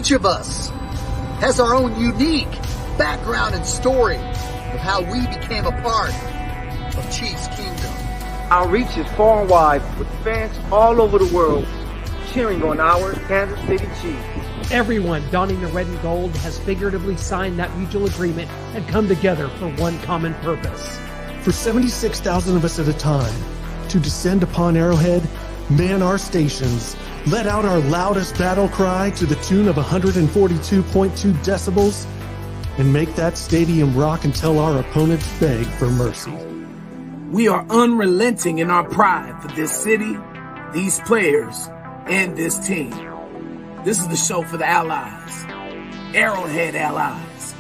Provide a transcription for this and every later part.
Each of us has our own unique background and story of how we became a part of Chiefs Kingdom. Our reach is far and wide, with fans all over the world cheering on our Kansas City Chiefs. Everyone donning the red and gold has figuratively signed that mutual agreement and come together for one common purpose. For 76,000 of us at a time, to descend upon Arrowhead, man our stations, let out our loudest battle cry to the tune of 142.2 decibels, and make that stadium rock until our opponents beg for mercy. We are unrelenting in our pride for this city, these players, and this team. This is the show for the Allies, Arrowhead Allies.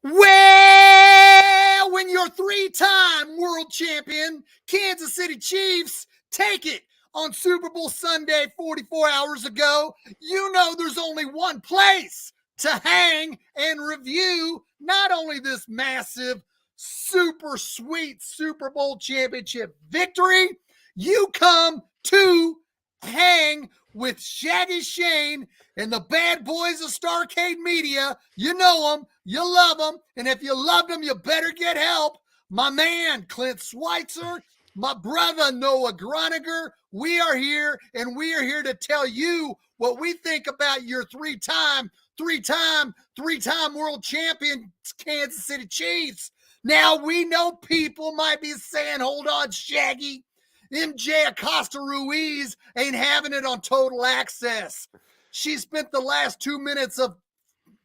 Well, when your three-time world champion Kansas City Chiefs take it on Super Bowl Sunday 44 hours ago, you know there's only one place to hang and review not only this massive, super sweet Super Bowl championship victory, you come to hang with Shaggy Shane and the bad boys of Starcade Media. You know them, you love them, and if you love them, you better get help. My man, Clint Schweitzer, my brother, Noah Groniger, we are here, and we are here to tell you what we think about your three-time world champion Kansas City Chiefs. Now, we know people might be saying, hold on, Shaggy, MJ Acosta Ruiz ain't having it on Total Access. She spent the last 2 minutes of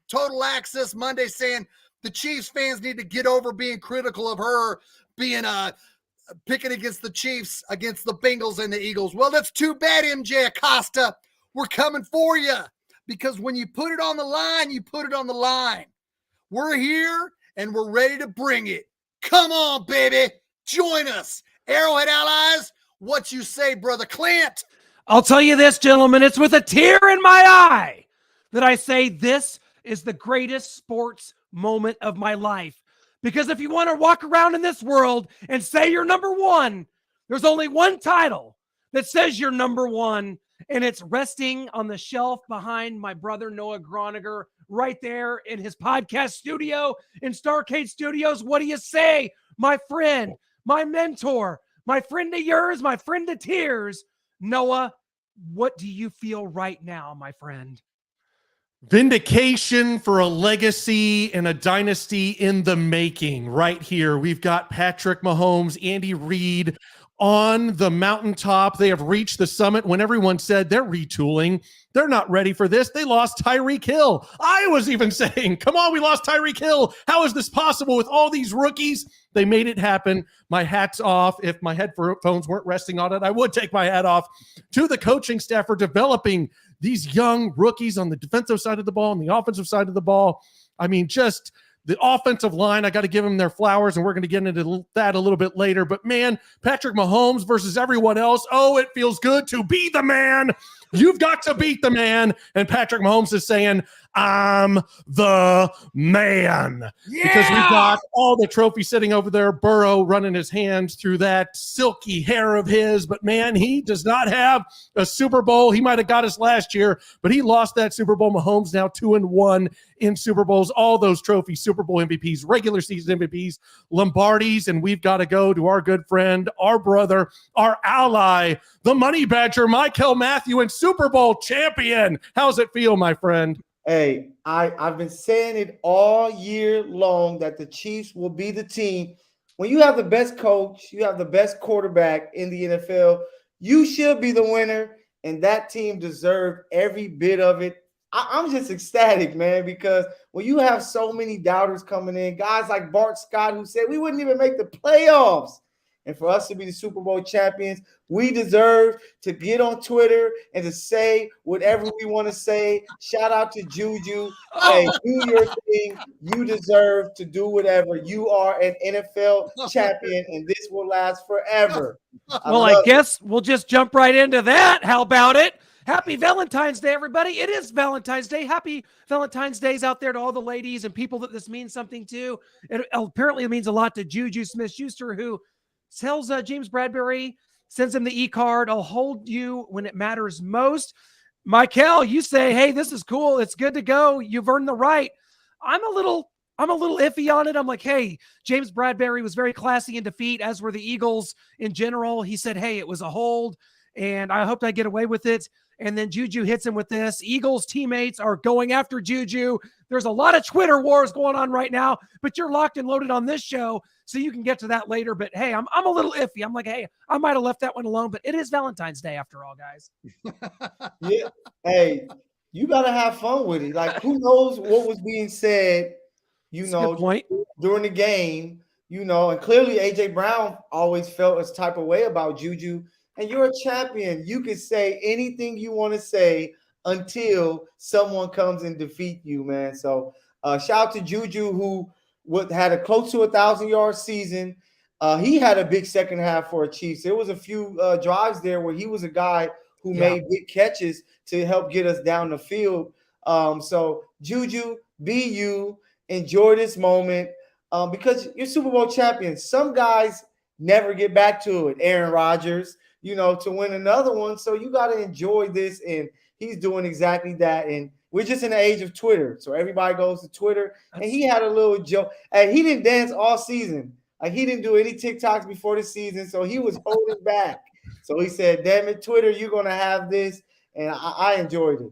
Total Access Monday saying the Chiefs fans need to get over being critical of her being picking against the Chiefs, against the Bengals and the Eagles. Well, that's too bad, MJ Acosta. We're coming for you, because when you put it on the line, you put it on the line. We're here, and we're ready to bring it. Come on, baby. Join us. Arrowhead Allies, what you say, Brother Clint? I'll tell you this, gentlemen, it's with a tear in my eye that I say this is the greatest sports moment of my life. Because if you want to walk around in this world and say you're number one, there's only one title that says you're number one, and it's resting on the shelf behind my brother Noah Groniger right there in his podcast studio in Starcade Studios. What do you say, my friend, my mentor, my friend to yours, my friend to tears? Noah, what do you feel right now, my friend? Vindication for a legacy and a dynasty in the making right here. We've got Patrick Mahomes, Andy Reid on the mountaintop. They have reached the summit when everyone said they're retooling. They're not ready for this. They lost Tyreek Hill. I was even saying, come on, we lost Tyreek Hill. How is this possible with all these rookies? They made it happen. My hat's off. If my headphones weren't resting on it, I would take my hat off to the coaching staff for developing these young rookies on the defensive side of the ball and the offensive side of the ball. I mean, just the offensive line, I got to give them their flowers, and we're going to get into that a little bit later. But, man, Patrick Mahomes versus everyone else, oh, it feels good to be the man. You've got to beat the man. And Patrick Mahomes is saying, I'm the man. Yeah! Because we've got all the trophies sitting over there, Burrow running his hands through that silky hair of his. But, man, he does not have a Super Bowl. He might have got us last year, but he lost that Super Bowl. Mahomes now 2-1 in Super Bowls, all those trophies, Super Bowl MVPs, regular season MVPs, Lombardis, and we've got to go to our good friend, our brother, our ally, the Money Badger, Michael Matthew, and Super Bowl champion. How's it feel, my friend? Hey, I've been saying it all year long that the Chiefs will be the team. When you have the best coach, you have the best quarterback in the NFL, you should be the winner, and that team deserved every bit of it. I'm just ecstatic, man, because when you have so many doubters coming in, guys like Bart Scott who said we wouldn't even make the playoffs, and for us to be the Super Bowl champions, we deserve to get on Twitter and to say whatever we want to say. Shout out to Juju. Hey, do your thing. You deserve to do whatever. You are an NFL champion, and this will last forever. I guess we'll just jump right into that. How about it? Happy Valentine's Day, everybody. It is Valentine's Day. Happy Valentine's Days out there to all the ladies and people that this means something to. It apparently means a lot to Juju Smith-Schuster, who tells James Bradbury sends him the e-card. I'll hold you when it matters most. Michael, you say, hey, this is cool. It's good to go. You've earned the right. I'm a little iffy on it. I'm like, hey, James Bradbury was very classy in defeat, as were the Eagles in general. He said, hey, it was a hold, and I hoped I get away with it. And then Juju hits him with this. Eagles teammates are going after Juju. There's a lot of Twitter wars going on right now, but you're locked and loaded on this show, so you can get to that later. But hey, I'm a little iffy. I'm like, hey, I might have left that one alone, but it is Valentine's Day after all, guys. Yeah. Hey, you gotta have fun with it. Like, who knows what was being said, That's a good point. during the game, and clearly AJ Brown always felt a type of way about Juju. And you're a champion. You can say anything you want to say until someone comes and defeat you, man. So shout out to Juju, who had a close to 1,000-yard season. He had a big second half for a Chiefs. There was a few drives there where he was a guy who made big catches to help get us down the field. So Juju, be you. Enjoy this moment because you're Super Bowl champion. Some guys never get back to it. Aaron Rodgers, to win another one. So you got to enjoy this. And he's doing exactly that. And we're just in the age of Twitter. So everybody goes to Twitter. And he had a little joke. And he didn't dance all season. Like, he didn't do any TikToks before the season. So he was holding back. So he said, damn it, Twitter, you're going to have this. And I enjoyed it.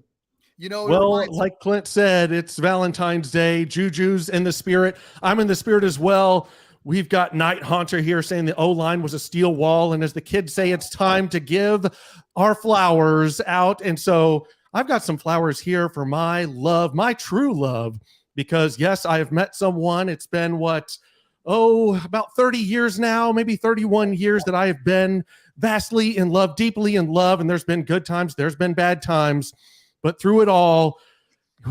Well, like Clint said, it's Valentine's Day. Juju's in the spirit. I'm in the spirit as well. We've got Night Haunter here saying the O-line was a steel wall. And as the kids say, it's time to give our flowers out. And so I've got some flowers here for my love, my true love, because yes, I have met someone. It's been about 30 years now, maybe 31 years that I have been vastly in love, deeply in love. And there's been good times. There's been bad times. But through it all,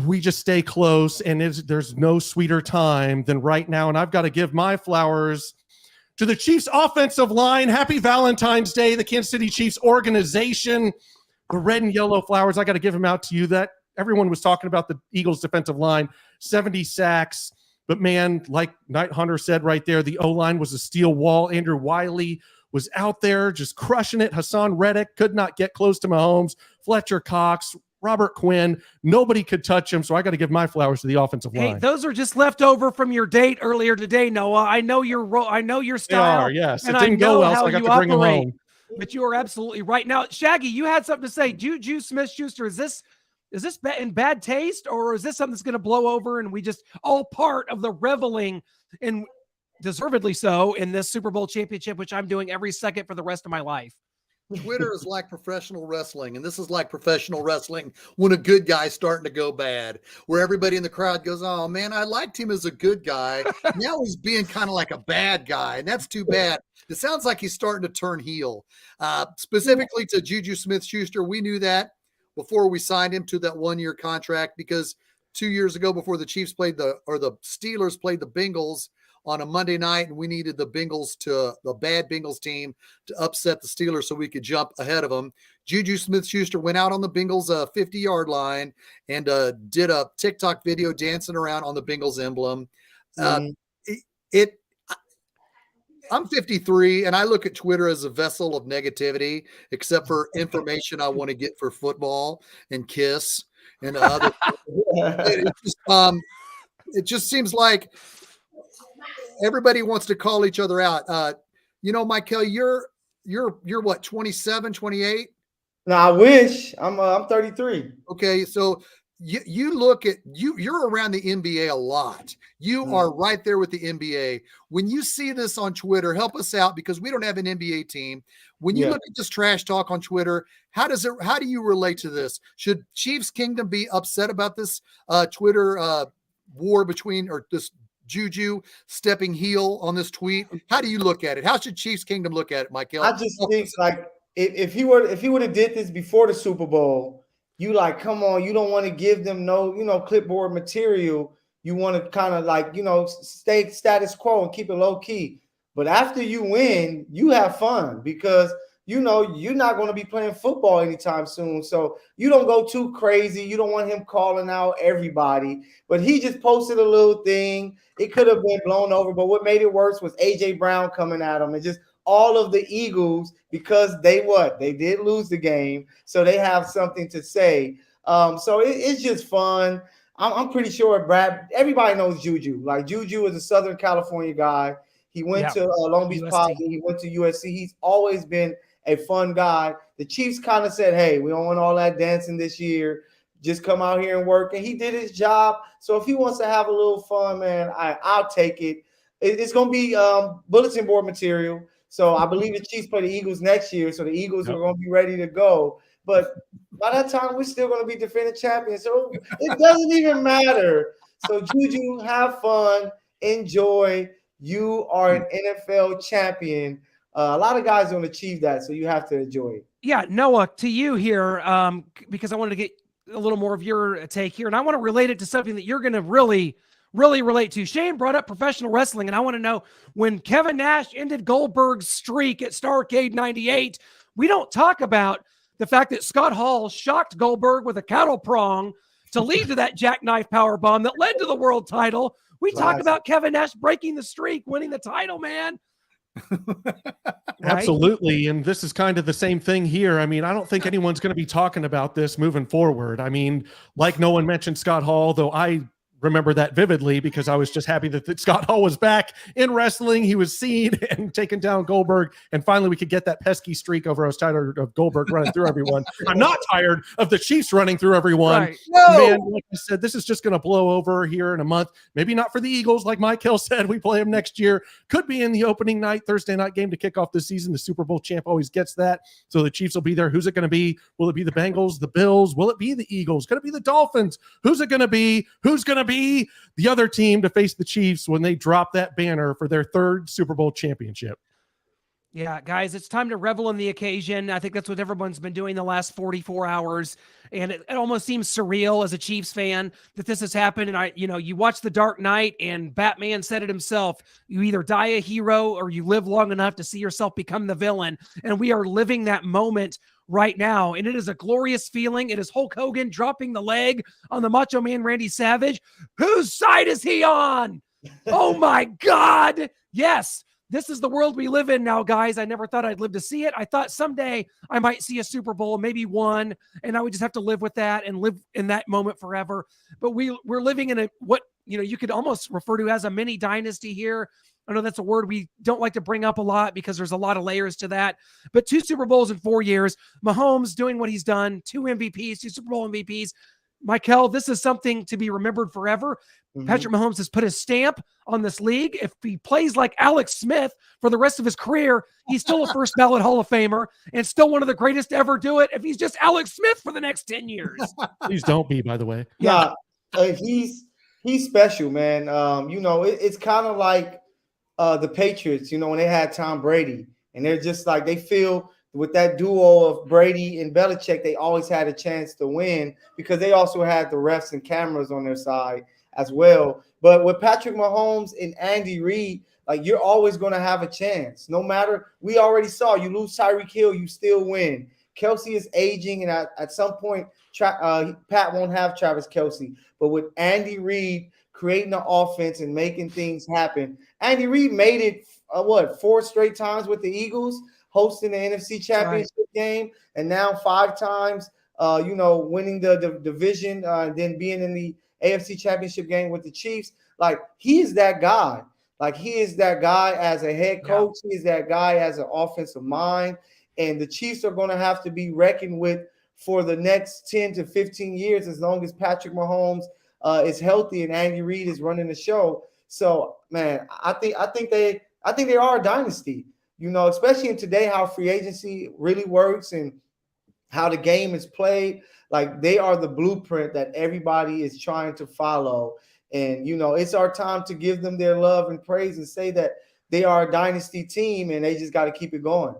we just stay close, and there's no sweeter time than right now. And I've got to give my flowers to the Chiefs offensive line. Happy Valentine's Day, the Kansas City Chiefs organization. The red and yellow flowers, I got to give them out to you. That everyone was talking about the Eagles defensive line, 70 sacks. But man, like Night Hunter said right there, the O-line was a steel wall. Andrew Wiley was out there just crushing it. Hassan Reddick could not get close to Mahomes. Fletcher Cox, Robert Quinn, nobody could touch him. So I got to give my flowers to the offensive line. Hey, those are just left over from your date earlier today, Noah. I know your role. I know your style. They are, yes. It didn't go well, so I got to bring them home. But you are absolutely right. Now, Shaggy, you had something to say. Juju Smith-Schuster, is this in bad taste, or is this something that's going to blow over and we just all part of the reveling, and deservedly so, in this Super Bowl championship, which I'm doing every second for the rest of my life? Twitter is like professional wrestling, and this is like professional wrestling when a good guy's starting to go bad, where everybody in the crowd goes, oh man, I liked him as a good guy. Now he's being kind of like a bad guy, and that's too bad. It sounds like he's starting to turn heel. Specifically to Juju Smith-Schuster, we knew that before we signed him to that one-year contract, because 2 years ago, before the Steelers played the Bengals on a Monday night, and we needed the bad Bengals team to upset the Steelers so we could jump ahead of them. Juju Smith-Schuster went out on the Bengals 50-yard line and did a TikTok video dancing around on the Bengals emblem. I'm 53, and I look at Twitter as a vessel of negativity, except for information I want to get for football and Kiss and other. It just seems like everybody wants to call each other out. Michael, you're what, 27, 28? No, I wish. I'm 33. Okay, so you look at you're around the NBA a lot. You are right there with the NBA. When you see this on Twitter, help us out, because we don't have an NBA team. When you look at this trash talk on Twitter, how do you relate to this? Should Chiefs Kingdom be upset about this Twitter war between, or this Juju stepping heel on this tweet? How do you look at it? How should Chiefs Kingdom look at it, Michael? I just think, like, if he would have did this before the Super Bowl, you like, come on, you don't want to give them no, clipboard material. You want to kind of like, stay status quo and keep it low key. But after you win, you have fun, because you're not going to be playing football anytime soon. So you don't go too crazy. You don't want him calling out everybody. But he just posted a little thing. It could have been blown over. But what made it worse was AJ Brown coming at him and just all of the Eagles because they did lose the game, so they have something to say. So it's just fun. I'm pretty sure everybody knows Juju. Like Juju is a Southern California guy. He went to Long Beach Poly. He went to USC. He's always been a fun guy. The Chiefs kind of said, hey, we don't want all that dancing this year. Just come out here and work. And he did his job. So if he wants to have a little fun, man, I'll take it. It's going to be bulletin board material. So I believe the Chiefs play the Eagles next year. So the Eagles are going to be ready to go. But by that time, we're still going to be defending champions. So it doesn't even matter. So Juju, have fun. Enjoy. You are an NFL champion. A lot of guys don't achieve that, so you have to enjoy it. Yeah, Noah, to you here, because I wanted to get a little more of your take here, and I want to relate it to something that you're going to really relate to. Shane brought up professional wrestling, and I want to know, when Kevin Nash ended Goldberg's streak at Starrcade 98, we don't talk about the fact that Scott Hall shocked Goldberg with a cattle prong to lead to that jackknife powerbomb that led to the world title. We talk about Kevin Nash breaking the streak, winning the title, man. Absolutely. And this is kind of the same thing here. I mean, I don't think anyone's going to be talking about this moving forward. I mean, like no one mentioned Scott Hall, though I remember that vividly because I was just happy that Scott Hall was back in wrestling. He was seen and taken down Goldberg, and finally we could get that pesky streak over. I was tired of Goldberg running through everyone. I'm not tired of the Chiefs running through everyone. Right. No. Man, like I said, this is just going to blow over here in a month. Maybe not for the Eagles, like Mike Hill said. We play them next year. Could be in the opening night, Thursday night game to kick off the season. The Super Bowl champ always gets that. So the Chiefs will be there. Who's it going to be? Will it be the Bengals, the Bills? Will it be the Eagles? Could it be the Dolphins? Who's it going to be? Who's going to be the other team to face the Chiefs when they drop that banner for their third Super Bowl championship? Yeah, guys, it's time to revel in the occasion. I think that's what everyone's been doing the last 44 hours. And it almost seems surreal as a Chiefs fan that this has happened. And you watch The Dark Knight, and Batman said it himself. You either die a hero or you live long enough to see yourself become the villain. And we are living that moment right now. And it is a glorious feeling. It is Hulk Hogan dropping the leg on the Macho Man Randy Savage. Whose side is he on? Oh my God. Yes. This is the world we live in now, guys. I never thought I'd live to see it. I thought someday I might see a Super Bowl, maybe one, and I would just have to live with that and live in that moment forever. But we're living in what you could almost refer to as a mini dynasty here. I know that's a word we don't like to bring up a lot because there's a lot of layers to that. But 2 Super Bowls in 4 years, Mahomes doing what he's done, 2 MVPs, 2 Super Bowl MVPs. Michael, this is something to be remembered forever. Mm-hmm. Patrick Mahomes has put his stamp on this league. If he plays like Alex Smith for the rest of his career, he's still a first ballot Hall of Famer and still one of the greatest to ever do it. If he's just Alex Smith for the next 10 years. Please don't be, by the way. Yeah, he's special, man. It's kind of like the Patriots, when they had Tom Brady, and they're just like, they feel with that duo of Brady and Belichick, they always had a chance to win because they also had the refs and cameras on their side as well. But with Patrick Mahomes and Andy Reid, like, you're always going to have a chance. No matter, we already saw, you lose Tyreek Hill, you still win. Kelsey is aging, and at some point, Pat won't have Travis Kelsey. But with Andy Reid creating the offense and making things happen, Andy Reid made it, 4 straight times with the Eagles, hosting the NFC Championship game, and now 5 times, winning the division, and then being in the AFC Championship game with the Chiefs. Like, he is that guy. Like, he is that guy as a head coach. Yeah. He is that guy as an offensive mind. And the Chiefs are going to have to be reckoned with for the next 10 to 15 years, as long as Patrick Mahomes is healthy and Andy Reid is running the show. So, man, I think they are a dynasty. Especially in today, how free agency really works and how the game is played. Like, they are the blueprint that everybody is trying to follow. And, it's our time to give them their love and praise and say that they are a dynasty team and they just got to keep it going.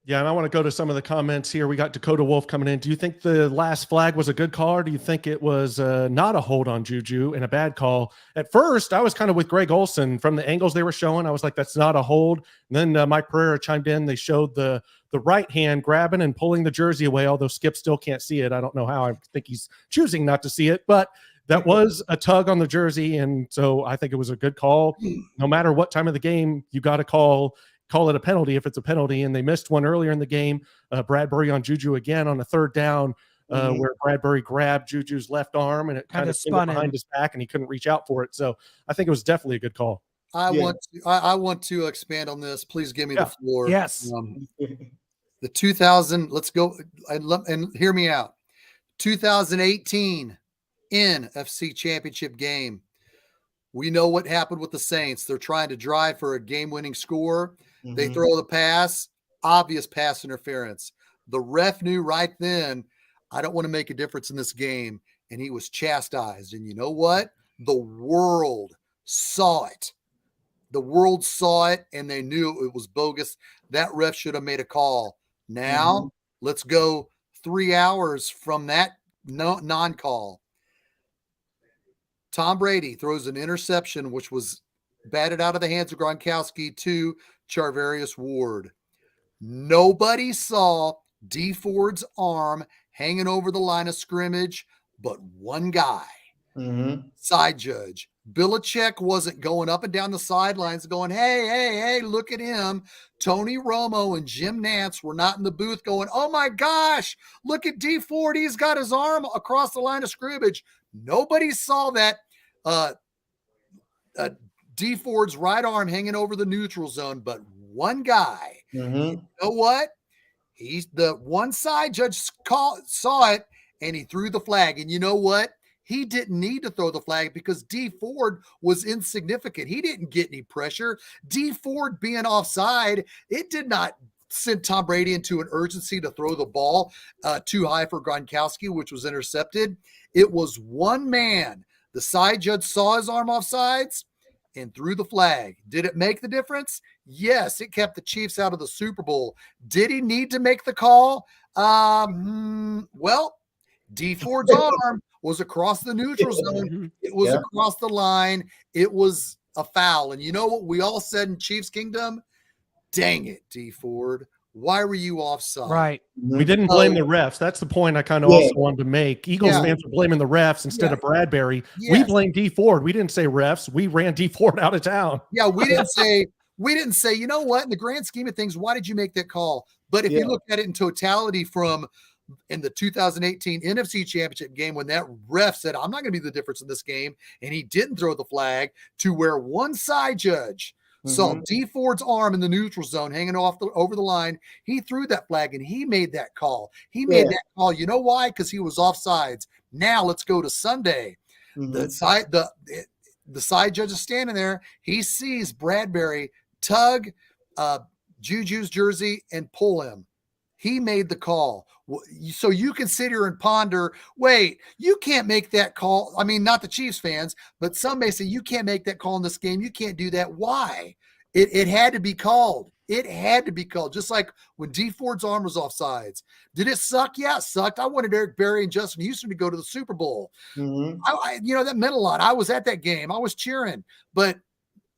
Yeah, and I want to go to some of the comments here. We got Dakota Wolf coming in. Do you think the last flag was a good call, or do you think it was not a hold on Juju and a bad call? At first, I was kind of with Greg Olson from the angles they were showing. I was like, that's not a hold. And then Mike Pereira chimed in. They showed the right hand grabbing and pulling the jersey away, although Skip still can't see it. I don't know how. I think he's choosing not to see it, but that was a tug on the jersey. And so I think it was a good call. No matter what time of the game, you got to call call it a penalty if it's a penalty. And they missed one earlier in the game. Bradbury on Juju again on a third down, where Bradbury grabbed Juju's left arm and it kind of spun behind his back and he couldn't reach out for it. So I think it was definitely a good call. I want to expand on this. Please give me the floor. Yes. The 2000, let's go and hear me out. 2018 NFC Championship game. We know what happened with the Saints. They're trying to drive for a game-winning score. They throw the pass, obvious pass interference. The ref knew right then, I don't want to make a difference in this game, and he was chastised. And you know what? The world saw it. The world saw it, and they knew it was bogus. That ref should have made a call. Now, let's go 3 hours from that non-call. Tom Brady throws an interception, which was batted out of the hands of Gronkowski to Charvarius Ward. Nobody saw D Ford's arm hanging over the line of scrimmage, but one guy, side judge. Belichick wasn't going up and down the sidelines going, hey, look at him. Tony Romo and Jim Nantz were not in the booth going, oh my gosh, look at D Ford. He's got his arm across the line of scrimmage. Nobody saw that D Ford's right arm hanging over the neutral zone, but one guy. You know what? He's the one side judge saw it and he threw the flag. And you know what? He didn't need to throw the flag because D Ford was insignificant. He didn't get any pressure. D Ford being offside, it did not send Tom Brady into an urgency to throw the ball too high for Gronkowski, which was intercepted. It was one man. The side judge saw his arm offsides and threw the flag. Did it make the difference? Yes, it kept the Chiefs out of the Super Bowl. Did he need to make the call? Well, D Ford's arm was across the neutral zone. It was across the line. It was a foul. And you know what we all said in Chiefs Kingdom? Dang it, D Ford. Why were you offside? Right. We didn't blame the refs. That's the point I kind of also wanted to make. Eagles fans were blaming the refs instead of Bradbury. We blamed D Ford. We didn't say refs. We ran D Ford out of town. Yeah, we didn't say, you know what, in the grand scheme of things, why did you make that call? But if you look at it in totality from in the 2018 NFC Championship game, when that ref said, I'm not going to be the difference in this game, and he didn't throw the flag, to where one side judge saw D Ford's arm in the neutral zone hanging over the line, he threw that flag and he made that call. He made that call. You know why? Because he was offsides. Now let's go to Sunday. The side judge is standing there. He sees Bradbury tug Juju's jersey and pull him. He made the call. So you can sit here and ponder, wait, you can't make that call. I mean, not the Chiefs fans, but some may say you can't make that call in this game. You can't do that. Why? It had to be called. It had to be called. Just like when D Ford's arm was offsides. Did it suck? Yeah, it sucked. I wanted Eric Berry and Justin Houston to go to the Super Bowl. That meant a lot. I was at that game. I was cheering. But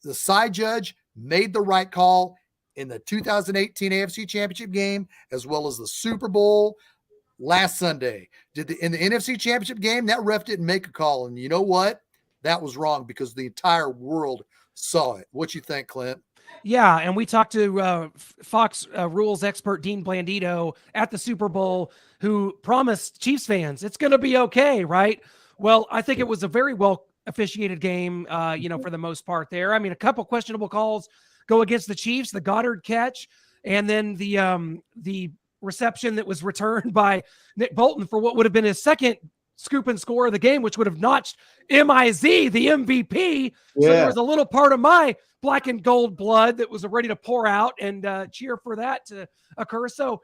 the side judge made the right call in the 2018 AFC Championship game, as well as the Super Bowl last Sunday. In the NFC Championship game, that ref didn't make a call. And you know what? That was wrong because the entire world saw it. What you think, Clint? Yeah, and we talked to Fox rules expert Dean Blandito at the Super Bowl, who promised Chiefs fans it's going to be okay, right? Well, I think it was a very well officiated game, for the most part there. I mean, a couple questionable calls go against the Chiefs, the Goddard catch, and then the reception that was returned by Nick Bolton for what would have been his second scoop and score of the game, which would have notched Miz, the MVP. So there was a little part of my black and gold blood that was ready to pour out and cheer for that to occur. So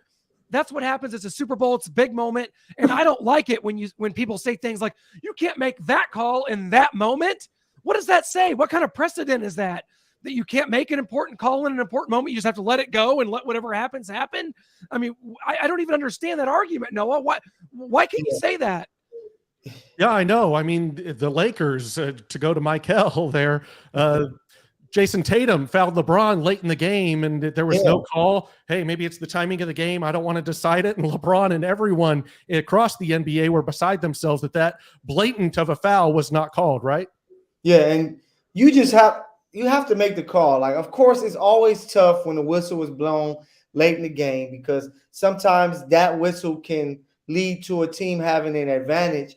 that's what happens. It's a Super Bowl. It's a big moment. And I don't like it when people say things like, you can't make that call in that moment. What does that say? What kind of precedent is that you can't make an important call in an important moment? You just have to let it go and let whatever happens happen. I mean, I don't even understand that argument, Noah. Why can you say that? Yeah, I know. I mean, the Lakers, to go to Michael there, Jason Tatum fouled LeBron late in the game and there was no call. Hey, maybe it's the timing of the game. I don't want to decide it. And LeBron and everyone across the NBA were beside themselves that blatant of a foul was not called, right? Yeah, and you just have you have to make the call. Like, of course, it's always tough when the whistle is blown late in the game because sometimes that whistle can lead to a team having an advantage.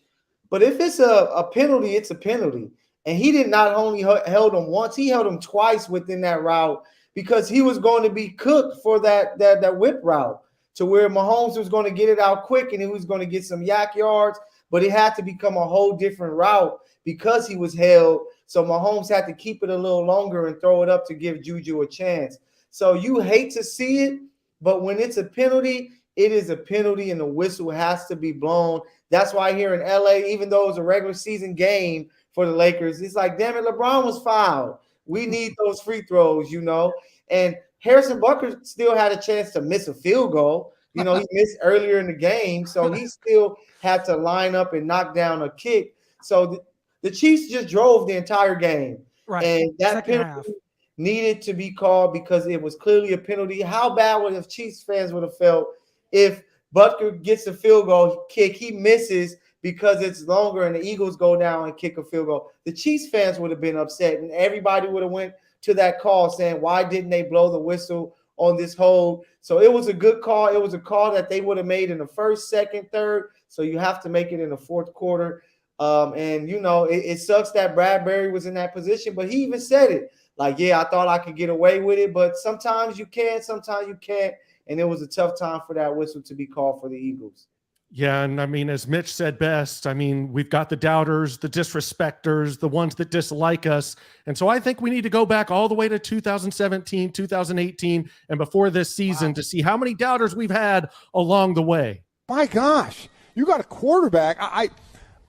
But if it's a penalty, it's a penalty. And he did not only held him once, he held him twice within that route because he was going to be cooked for that whip route to where Mahomes was going to get it out quick and he was going to get some yak yards, but it had to become a whole different route because he was held. So Mahomes had to keep it a little longer and throw it up to give Juju a chance. So you hate to see it, but when it's a penalty, it is a penalty and the whistle has to be blown. That's why here in LA, even though it's a regular season game for the Lakers, it's like, damn it, LeBron was fouled. We need those free throws, you know. And Harrison Butker still had a chance to miss a field goal. You know, he missed earlier in the game, so he still had to line up and knock down a kick. So the Chiefs just drove the entire game. Right. And that Second penalty half needed to be called because it was clearly a penalty. How bad would have Chiefs fans would have felt if Butker gets a field goal kick, he misses because it's longer and the Eagles go down and kick a field goal? The Chiefs fans would have been upset and everybody would have went to that call saying, why didn't they blow the whistle on this hold? So it was a good call. It was a call that they would have made in the first, second, third. So you have to make it in the fourth quarter. And, you know, it sucks that Bradbury was in that position, but he even said it. Like, yeah, I thought I could get away with it, but sometimes you can, sometimes you can't. And it was a tough time for that whistle to be called for the Eagles. Yeah, and I mean, as Mitch said best, I mean, we've got the doubters, the disrespecters, the ones that dislike us. And so I think we need to go back all the way to 2017, 2018, and before this season to see how many doubters we've had along the way. My gosh, you got a quarterback.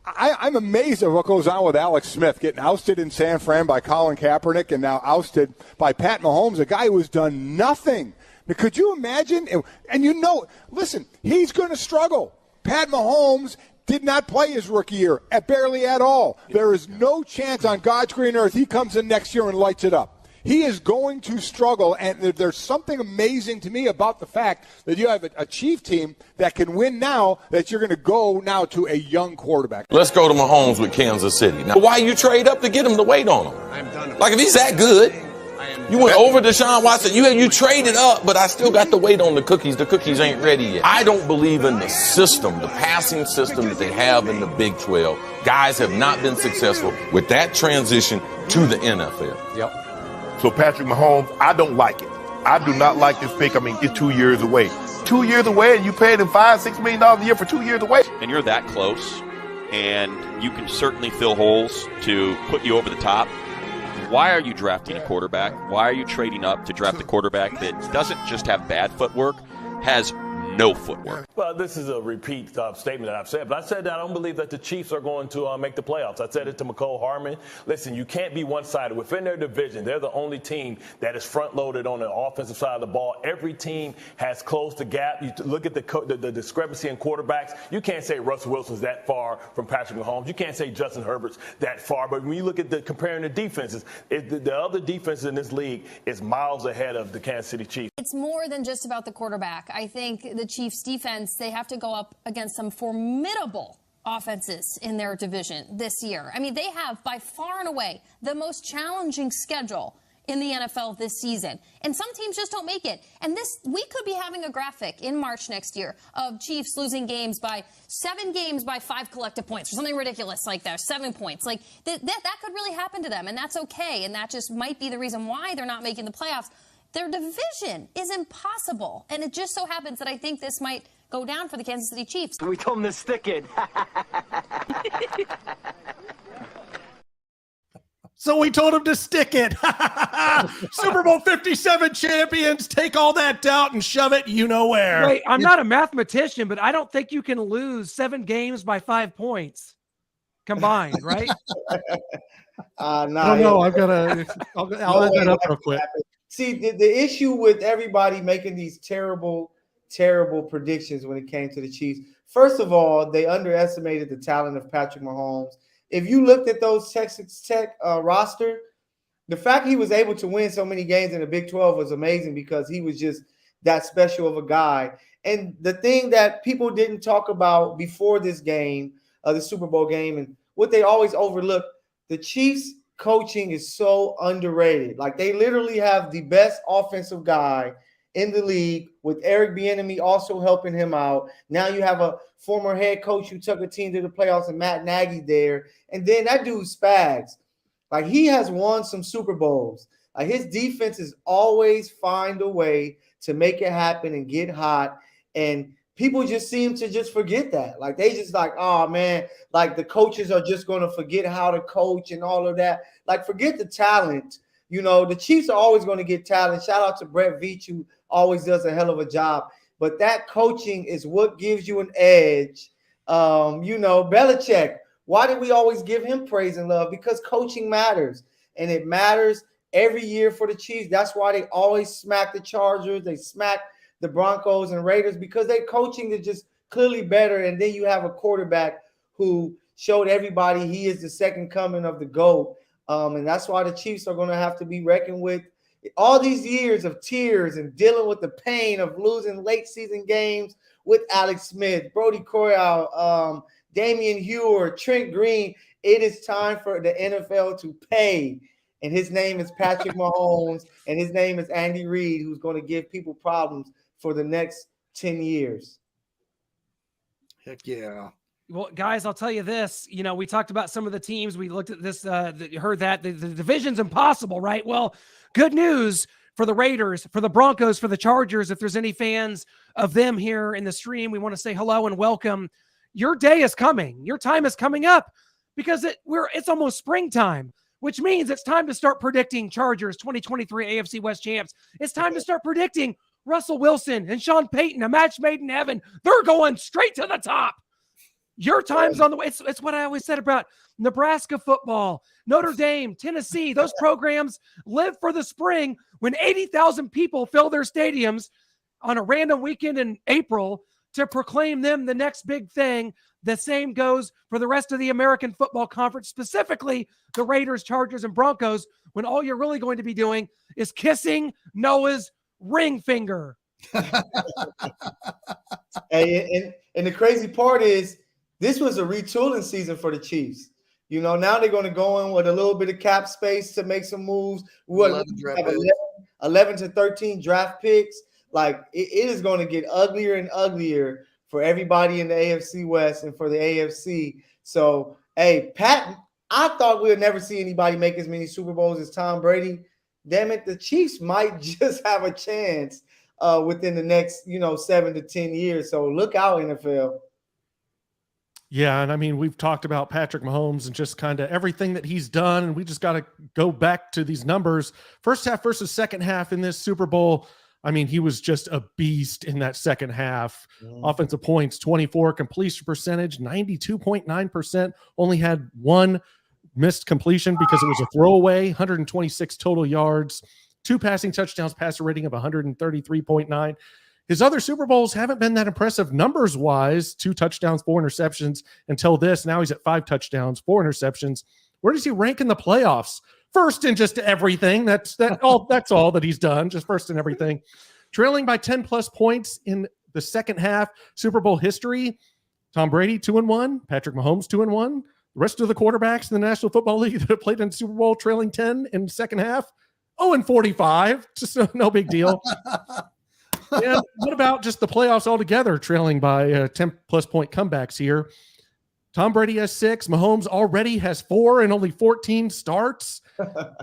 I'm amazed at what goes on with Alex Smith getting ousted in San Fran by Colin Kaepernick and now ousted by Pat Mahomes, a guy who has done nothing. Now, could you imagine? And you know, listen, he's going to struggle. Pat Mahomes did not play his rookie year, barely at all. There is no chance on God's green earth he comes in next year and lights it up. He is going to struggle, and there's something amazing to me about the fact that you have a Chief team that can win now, that you're going to go now to a young quarterback. Let's go to Mahomes with Kansas City. Now, why you trade up to get him to wait on him? Like, if he's that good, you went over Deshaun Watson. You traded up, but I still got to wait on the cookies. The cookies ain't ready yet. I don't believe in the system, the passing system that they have in the Big 12. Guys have not been successful with that transition to the NFL. Yep. So Patrick Mahomes, I don't like it. I do not like this pick. I mean, it's 2 years away. 2 years away, and you paid him $5-6 million a year for 2 years away. And you're that close, and you can certainly fill holes to put you over the top. Why are you drafting a quarterback? Why are you trading up to draft a quarterback that doesn't just have bad footwork, has no footwork? Well, this is a repeat statement that I've said, but I said that I don't believe that the Chiefs are going to make the playoffs. I said it to McCole Harmon. Listen, you can't be one-sided. Within their division, they're the only team that is front-loaded on the offensive side of the ball. Every team has closed the gap. You look at the discrepancy in quarterbacks. You can't say Russell Wilson's that far from Patrick Mahomes. You can't say Justin Herbert's that far. But when you look at comparing the defenses, the other defenses in this league is miles ahead of the Kansas City Chiefs. It's more than just about the quarterback. I think the Chiefs defense, they have to go up against some formidable offenses in their division this year. I mean, they have by far and away the most challenging schedule in the NFL this season. And some teams just don't make it. And we could be having a graphic in March next year of Chiefs losing games by 7 games by 5 collective points or something ridiculous like that, 7 points. Like that could really happen to them, and that's okay. And that just might be the reason why they're not making the playoffs. Their division is impossible. And it just so happens that I think this might go down for the Kansas City Chiefs. We told him to stick it. So we told him to stick it. Super Bowl 57 champions, take all that doubt and shove it you know where. Wait, I'm not a mathematician, but I don't think you can lose 7 games by 5 points combined, right? I don't know. I'll add that up real quick. See, the issue with everybody making these terrible predictions when it came to the Chiefs, first of all, they underestimated the talent of Patrick Mahomes. If you looked at those Texas Tech roster, the fact he was able to win so many games in the Big 12 was amazing because he was just that special of a guy. And the thing that people didn't talk about before this game, the Super Bowl game, and what they always overlook, the Chiefs coaching is so underrated. Like, they literally have the best offensive guy in the league, with Eric Bieniemy also helping him out. Now you have a former head coach who took a team to the playoffs, and Matt Nagy there. And then that dude Spags, like, he has won some Super Bowls. Like, his defenses always find a way to make it happen and get hot. And people just seem to just forget that. Like, they just like, oh man, like the coaches are just going to forget how to coach and all of that. Like, forget the talent. You know, the Chiefs are always going to get talent. Shout out to Brett Veach, who always does a hell of a job. But that coaching is what gives you an edge. You know, Belichick, why do we always give him praise and love? Because coaching matters. And it matters every year for the Chiefs. That's why they always smack the Chargers. They smack the Broncos and Raiders, because their coaching is just clearly better. And then you have a quarterback who showed everybody he is the second coming of the GOAT. And that's why the Chiefs are going to have to be reckoned with. All these years of tears and dealing with the pain of losing late season games with Alex Smith, Brody Croyle, Damian Hewer, Trent Green. It is time for the NFL to pay. And his name is Patrick Mahomes, and his name is Andy Reid, who's going to give people problems for the next 10 years. Heck yeah. Well, guys, I'll tell you this. You know, we talked about some of the teams. We looked at this, heard that the division's impossible, right? Well, good news for the Raiders, for the Broncos, for the Chargers. If there's any fans of them here in the stream, we want to say hello and welcome. Your day is coming. Your time is coming up, because it's almost springtime, which means it's time to start predicting Chargers 2023 AFC West champs. It's time to start predicting Russell Wilson and Sean Payton, a match made in heaven. They're going straight to the top. Your time's on the way. It's what I always said about Nebraska football, Notre Dame, Tennessee. Those programs live for the spring, when 80,000 people fill their stadiums on a random weekend in April to proclaim them the next big thing. The same goes for the rest of the American Football Conference, specifically the Raiders, Chargers, and Broncos, when all you're really going to be doing is kissing Noah's ring finger. And the crazy part is, this was a retooling season for the Chiefs. You know, now they're going to go in with a little bit of cap space to make some moves. We have 11 to 13 draft picks. Like, it is going to get uglier and uglier for everybody in the AFC West and for the AFC. So, hey, Pat, I thought we would never see anybody make as many Super Bowls as Tom Brady. Damn it, the Chiefs might just have a chance within the next, 7 to 10 years. So look out, NFL. Yeah, and I mean, we've talked about Patrick Mahomes and just kind of everything that he's done, and we just got to go back to these numbers. First half versus second half in this Super Bowl, I mean, he was just a beast in that second half. Offensive points, 24, completion percentage, 92.9%, only had one missed completion because it was a throwaway, 126 total yards, 2 passing touchdowns, passer rating of 133.9. His other Super Bowls haven't been that impressive numbers-wise. 2 touchdowns, 4 interceptions until this. Now he's at 5 touchdowns, 4 interceptions. Where does he rank in the playoffs? First in just everything. That's all that he's done, just first in everything. Trailing by 10-plus points in the second half Super Bowl history. Tom Brady, 2-1. Patrick Mahomes, 2-1. The rest of the quarterbacks in the National Football League that have played in the Super Bowl trailing 10 in the second half, 0-45. Just no big deal. And what about just the playoffs altogether, trailing by 10-plus point comebacks here? Tom Brady has 6. Mahomes already has 4 and only 14 starts.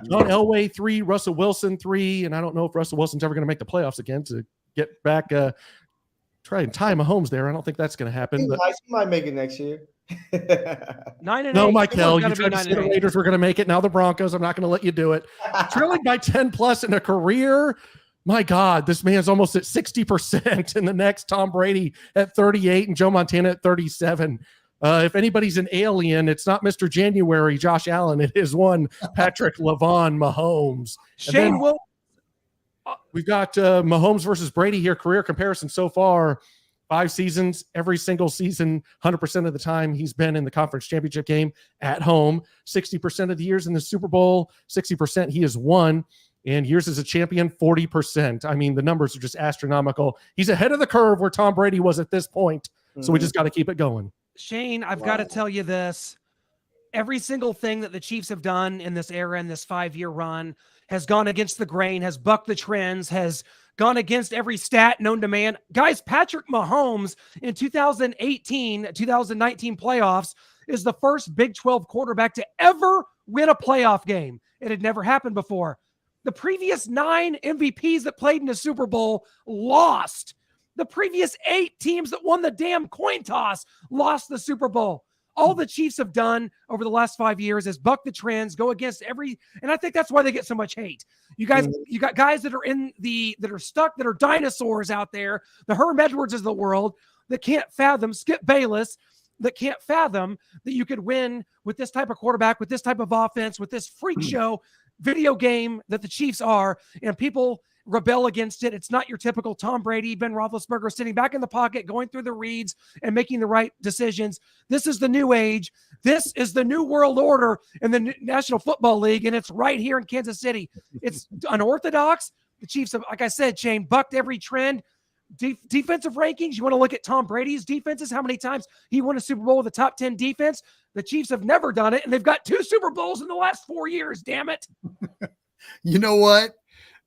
John Elway, 3. Russell Wilson, 3. And I don't know if Russell Wilson's ever going to make the playoffs again to get back, try and tie Mahomes there. I don't think that's going to happen. He might make it next year. 9-8. No, Michael, you tried to say the Raiders were going to make it. Now the Broncos. I'm not going to let you do it. Trailing by 10-plus in a career. My God, this man's almost at 60%, and the next Tom Brady at 38 and Joe Montana at 37. If anybody's an alien, it's not Mr. January, Josh Allen. It is one Patrick LaVon Mahomes. Shane will. We've got Mahomes versus Brady here. Career comparison so far, 5 seasons. Every single season, 100% of the time, he's been in the conference championship game at home. 60% of the years in the Super Bowl, 60% he has won. And years as a champion, 40%. I mean, the numbers are just astronomical. He's ahead of the curve where Tom Brady was at this point. So we just got to keep it going. Shane, I've got to tell you this. every single thing that the Chiefs have done in this era, in this 5-year run, has gone against the grain, has bucked the trends, has gone against every stat known to man. Guys, Patrick Mahomes in 2019 playoffs is the first Big 12 quarterback to ever win a playoff game. It had never happened before. The previous 9 MVPs that played in the Super Bowl lost. The previous 8 teams that won the damn coin toss lost the Super Bowl. All the Chiefs have done over the last 5 years is buck the trends, go against and I think that's why they get so much hate. You got guys that are stuck, that are dinosaurs out there, the Herm Edwards of the world, that can't fathom, Skip Bayless, that can't fathom that you could win with this type of quarterback, with this type of offense, with this freak show video game that the Chiefs are, and people rebel against it. It's not your typical Tom Brady, Ben Roethlisberger sitting back in the pocket, going through the reads and making the right decisions. This is the new age. This is the new world order in the National Football League, and it's right here in Kansas City. It's unorthodox. The Chiefs have, like I said, Shane, bucked every trend. Defensive rankings, you want to look at Tom Brady's defenses, how many times he won a Super Bowl with a top 10 defense. The Chiefs have never done it, and they've got 2 Super Bowls in the last 4 years, damn it. You know what?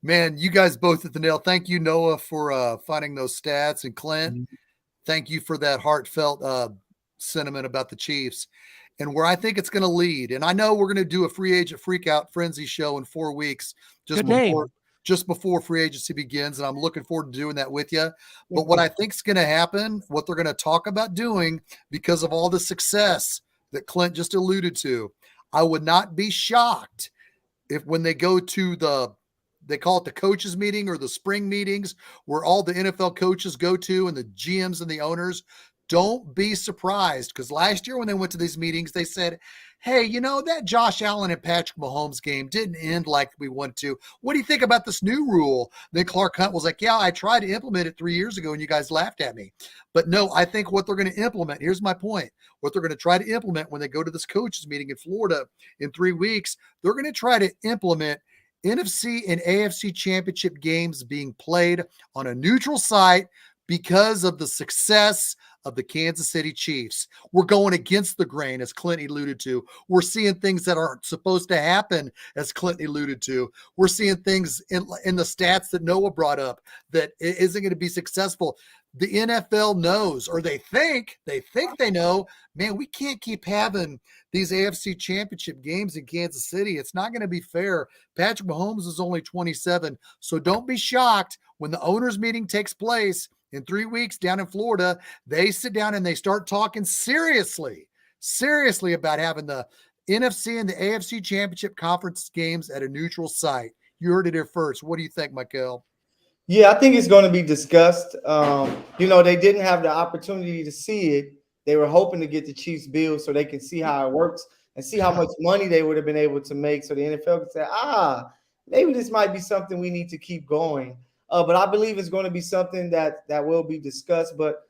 Man, you guys both hit the nail. Thank you, Noah, for finding those stats. And Clint, thank you for that heartfelt sentiment about the Chiefs and where I think it's going to lead. And I know we're going to do a free agent freakout frenzy show in 4 weeks, just before free agency begins. And I'm looking forward to doing that with you. But what I think is going to happen, what they're going to talk about doing because of all the success that Clint just alluded to, I would not be shocked if when they go to they call it the coaches meeting or the spring meetings where all the NFL coaches go to and the GMs and the owners, don't be surprised. Because last year when they went to these meetings, they said, hey, that Josh Allen and Patrick Mahomes game didn't end like we want to. What do you think about this new rule? Then Clark Hunt was like, yeah, I tried to implement it 3 years ago and you guys laughed at me. But no, I think what they're going to implement, here's my point, what they're going to try to implement when they go to this coaches meeting in Florida in 3 weeks, they're going to try to implement NFC and AFC championship games being played on a neutral site because of the success of the Kansas City Chiefs. We're going against the grain, as Clint alluded to. We're seeing things that aren't supposed to happen, as Clint alluded to. We're seeing things in the stats that Noah brought up that isn't going to be successful. The NFL knows, or they think they know, man, we can't keep having these AFC championship games in Kansas City. It's not going to be fair. Patrick Mahomes is only 27. So don't be shocked when the owners meeting takes place in 3 weeks down in Florida. They sit down and they start talking seriously about having the NFC and the AFC championship conference games at a neutral site. You heard it here first. What do you think, Michael? Yeah, I think it's going to be discussed. They didn't have the opportunity to see it. They were hoping to get the Chiefs bill so they can see how it works and see how much money they would have been able to make. So the NFL could say, maybe this might be something we need to keep going. But I believe it's going to be something that will be discussed. But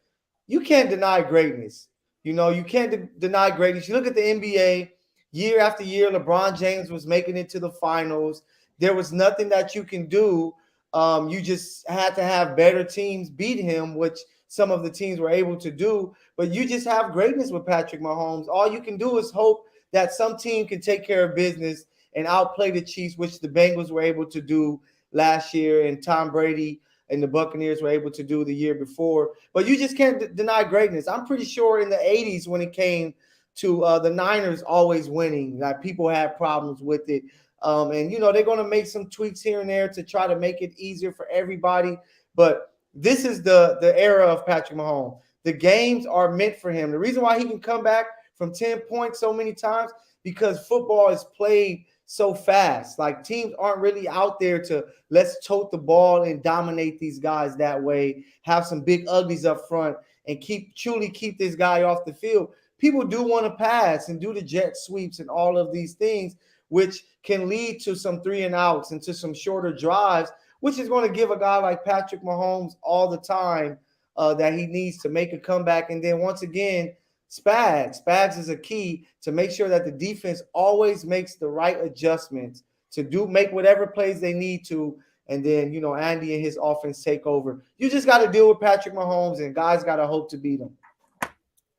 you can't deny greatness. You can't deny greatness. You look at the NBA year after year, LeBron James was making it to the finals. There was nothing that you can do. You just had to have better teams beat him, which some of the teams were able to do. But you just have greatness with Patrick Mahomes. All you can do is hope that some team can take care of business and outplay the Chiefs, which the Bengals were able to do last year, and Tom Brady and the Buccaneers were able to do the year before. But you just can't deny greatness. I'm pretty sure in the 80s when it came to the Niners always winning, like people had problems with it. They're going to make some tweaks here and there to try to make it easier for everybody. But this is the era of Patrick Mahomes. The games are meant for him. The reason why he can come back from 10 points so many times, because football is played so fast. Like, teams aren't really out there to let's tote the ball and dominate these guys that way, have some big uglies up front and truly keep this guy off the field. People do want to pass and do the jet sweeps and all of these things, which can lead to some 3 and outs and to some shorter drives, which is going to give a guy like Patrick Mahomes all the time that he needs to make a comeback. And then once again, Spags is a key to make sure that the defense always makes the right adjustments to make whatever plays they need to. And then, Andy and his offense take over. You just got to deal with Patrick Mahomes, and guys got to hope to beat him.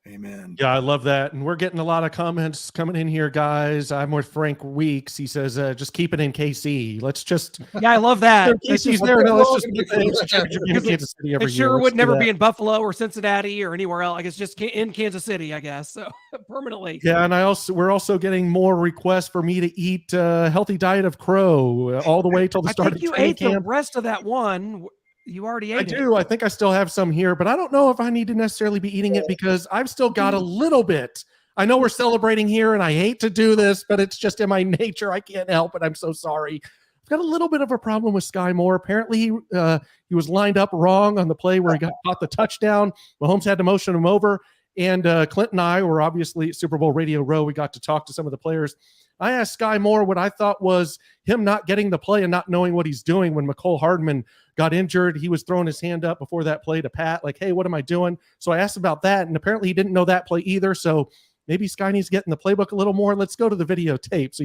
Amen. Yeah, I love that. And we're getting a lot of comments coming in here, guys. I'm with Frank Weeks. He says, just keep it in KC. Let's just. Yeah, I love that. KC's there. No, let's just put the exchange in Kansas City every it year. sure Let's would do never that. be in Buffalo or Cincinnati or anywhere else. I guess just in Kansas City, I guess. So permanently. Yeah, and we're also getting more requests for me to eat a healthy diet of crow all the way till the start of you training ate camp. the rest of that one. You already ate it. I do. I think I still have some here, but I don't know if I need to necessarily be eating it because I've still got a little bit. I know we're celebrating here, and I hate to do this, but it's just in my nature. I can't help it. I'm so sorry. I've got a little bit of a problem with Sky Moore. Apparently, he was lined up wrong on the play where he caught the touchdown. Mahomes had to motion him over, and Clint and I were obviously at Super Bowl Radio Row. We got to talk to some of the players. I asked Sky Moore what I thought was him not getting the play and not knowing what he's doing when Mecole Hardman got injured. He was throwing his hand up before that play to Pat, like, hey, what am I doing? So I asked about that, and apparently he didn't know that play either. So maybe Sky needs to get in the playbook a little more. Let's go to the videotape. So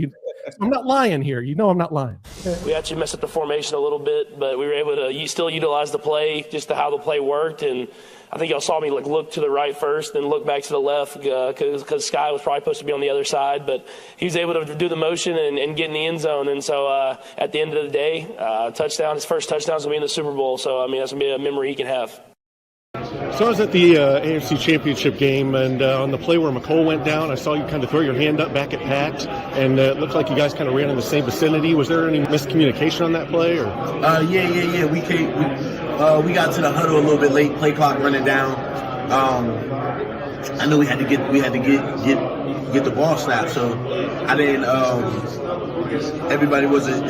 I'm not lying here. You know I'm not lying. We actually messed up the formation a little bit, but we were able to still utilize the play, just to how the play worked. And I think y'all saw me look to the right first, then look back to the left because Sky was probably supposed to be on the other side. But he was able to do the motion and get in the end zone. And so at the end of the day, touchdown, his first touchdown is going to be in the Super Bowl. So, I mean, that's going to be a memory he can have. So I was at the AFC Championship game, and on the play where Mecole went down, I saw you kind of throw your hand up back at Pat, and it looked like you guys kind of ran in the same vicinity. Was there any miscommunication on that play? Or? Yeah. We got to the huddle a little bit late, play clock running down. I knew we had to get the ball snapped, so I didn't. Everybody wasn't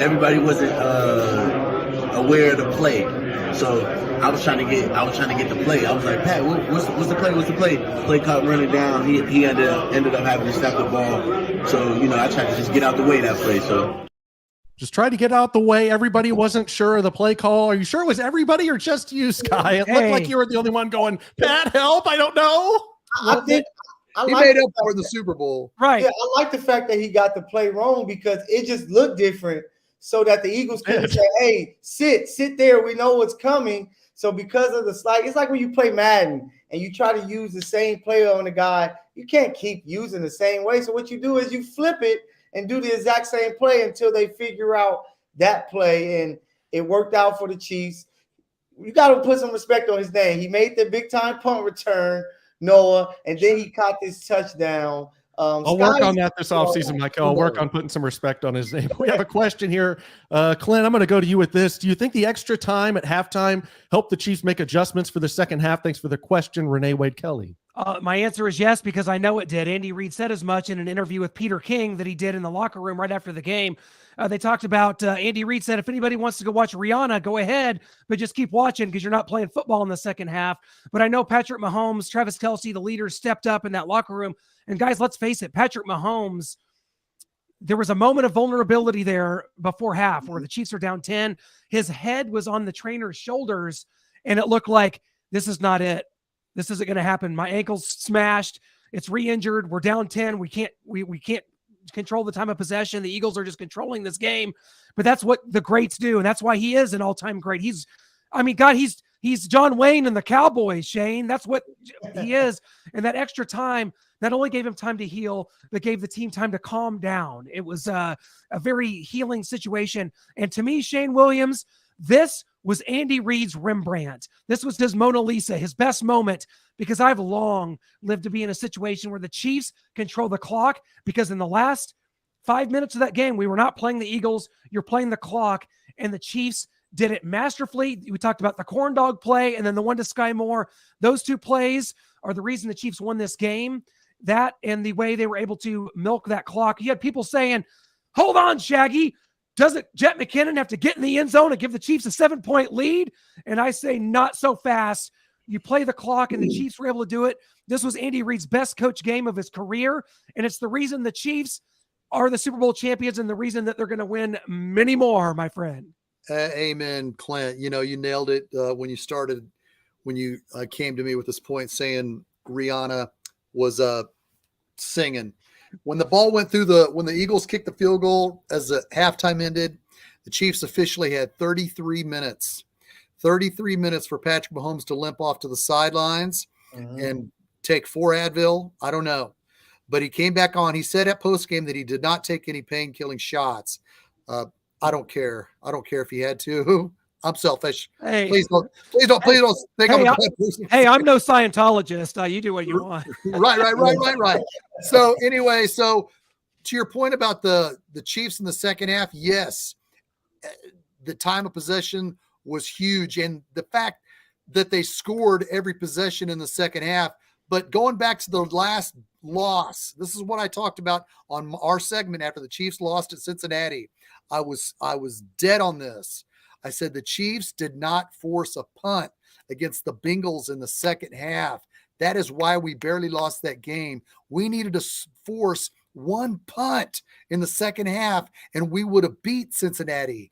aware of the play, so I was trying to get the play. I was like, Pat, what's the play? What's the play? Play clock running down. He ended up having to snap the ball. So I tried to just get out the way that play. So just try to get out the way. Everybody wasn't sure of the play call. Are you sure it was everybody or just you, Sky? It looked like you were the only one going, Pat, help! I don't know. I think he made up for the Super Bowl, right? Yeah, I like the fact that he got the play wrong because it just looked different, so that the Eagles couldn't say, "Hey, sit there. We know what's coming." So because of the slide, it's like when you play Madden and you try to use the same play on the guy, you can't keep using the same way. So what you do is you flip it and do the exact same play until they figure out that play. And it worked out for the Chiefs. You got to put some respect on his name. He made the big time punt return, Noah, and then he caught this touchdown. I'll work on that this offseason, Michael. I'll work on putting some respect on his name. We have a question here. Clint, I'm going to go to you with this. Do you think the extra time at halftime helped the Chiefs make adjustments for the second half? Thanks for the question, Renee Wade Kelly. My answer is yes, because I know it did. Andy Reid said as much in an interview with Peter King that he did in the locker room right after the game. They talked about Andy Reid said, if anybody wants to go watch Rihanna, go ahead, but just keep watching because you're not playing football in the second half. But I know Patrick Mahomes, Travis Kelce, the leaders stepped up in that locker room. And guys, let's face it, Patrick Mahomes, there was a moment of vulnerability there before half where the Chiefs are down 10. His head was on the trainer's shoulders, and it looked like this is not it. This isn't going to happen. My ankle's smashed. It's re-injured. We're down 10. We can't control the time of possession. The Eagles are just controlling this game. But that's what the greats do, and that's why he is an all-time great. He's John Wayne and the Cowboys, Shane. That's what he is. And that extra time not only gave him time to heal, but gave the team time to calm down. It was a very healing situation. And to me, Shane Williams, this was Andy Reid's Rembrandt. This was his Mona Lisa, his best moment, because I've long lived to be in a situation where the Chiefs control the clock, because in the last 5 minutes of that game, we were not playing the Eagles. You're playing the clock, and the Chiefs did it masterfully. We talked about the corn dog play and then the one to Sky Moore. Those two plays are the reason the Chiefs won this game. That and the way they were able to milk that clock. You had people saying, hold on, Shaggy. Doesn't Jet McKinnon have to get in the end zone and give the Chiefs a 7-point lead? And I say, not so fast. You play the clock, and the Chiefs were able to do it. This was Andy Reid's best coach game of his career, and it's the reason the Chiefs are the Super Bowl champions and the reason that they're going to win many more, my friend. Amen, Clint. You nailed it when you came to me with this point saying Rihanna was singing. When the ball went through when the Eagles kicked the field goal as the halftime ended, the Chiefs officially had 33 minutes for Patrick Mahomes to limp off to the sidelines. And take 4 Advil? I don't know. But he came back on. He said at postgame that he did not take any pain-killing shots. I don't care. I don't care if he had to. I'm selfish. Hey, please don't think I'm a bad person. Hey, I'm no Scientologist. You do what you want. Right. So anyway, so to your point about the Chiefs in the second half, yes, the time of possession was huge, and the fact that they scored every possession in the second half. But going back to the last loss, this is what I talked about on our segment after the Chiefs lost at Cincinnati. I was dead on this. I said the Chiefs did not force a punt against the Bengals in the second half. That is why we barely lost that game. We needed to force one punt in the second half, and we would have beat Cincinnati.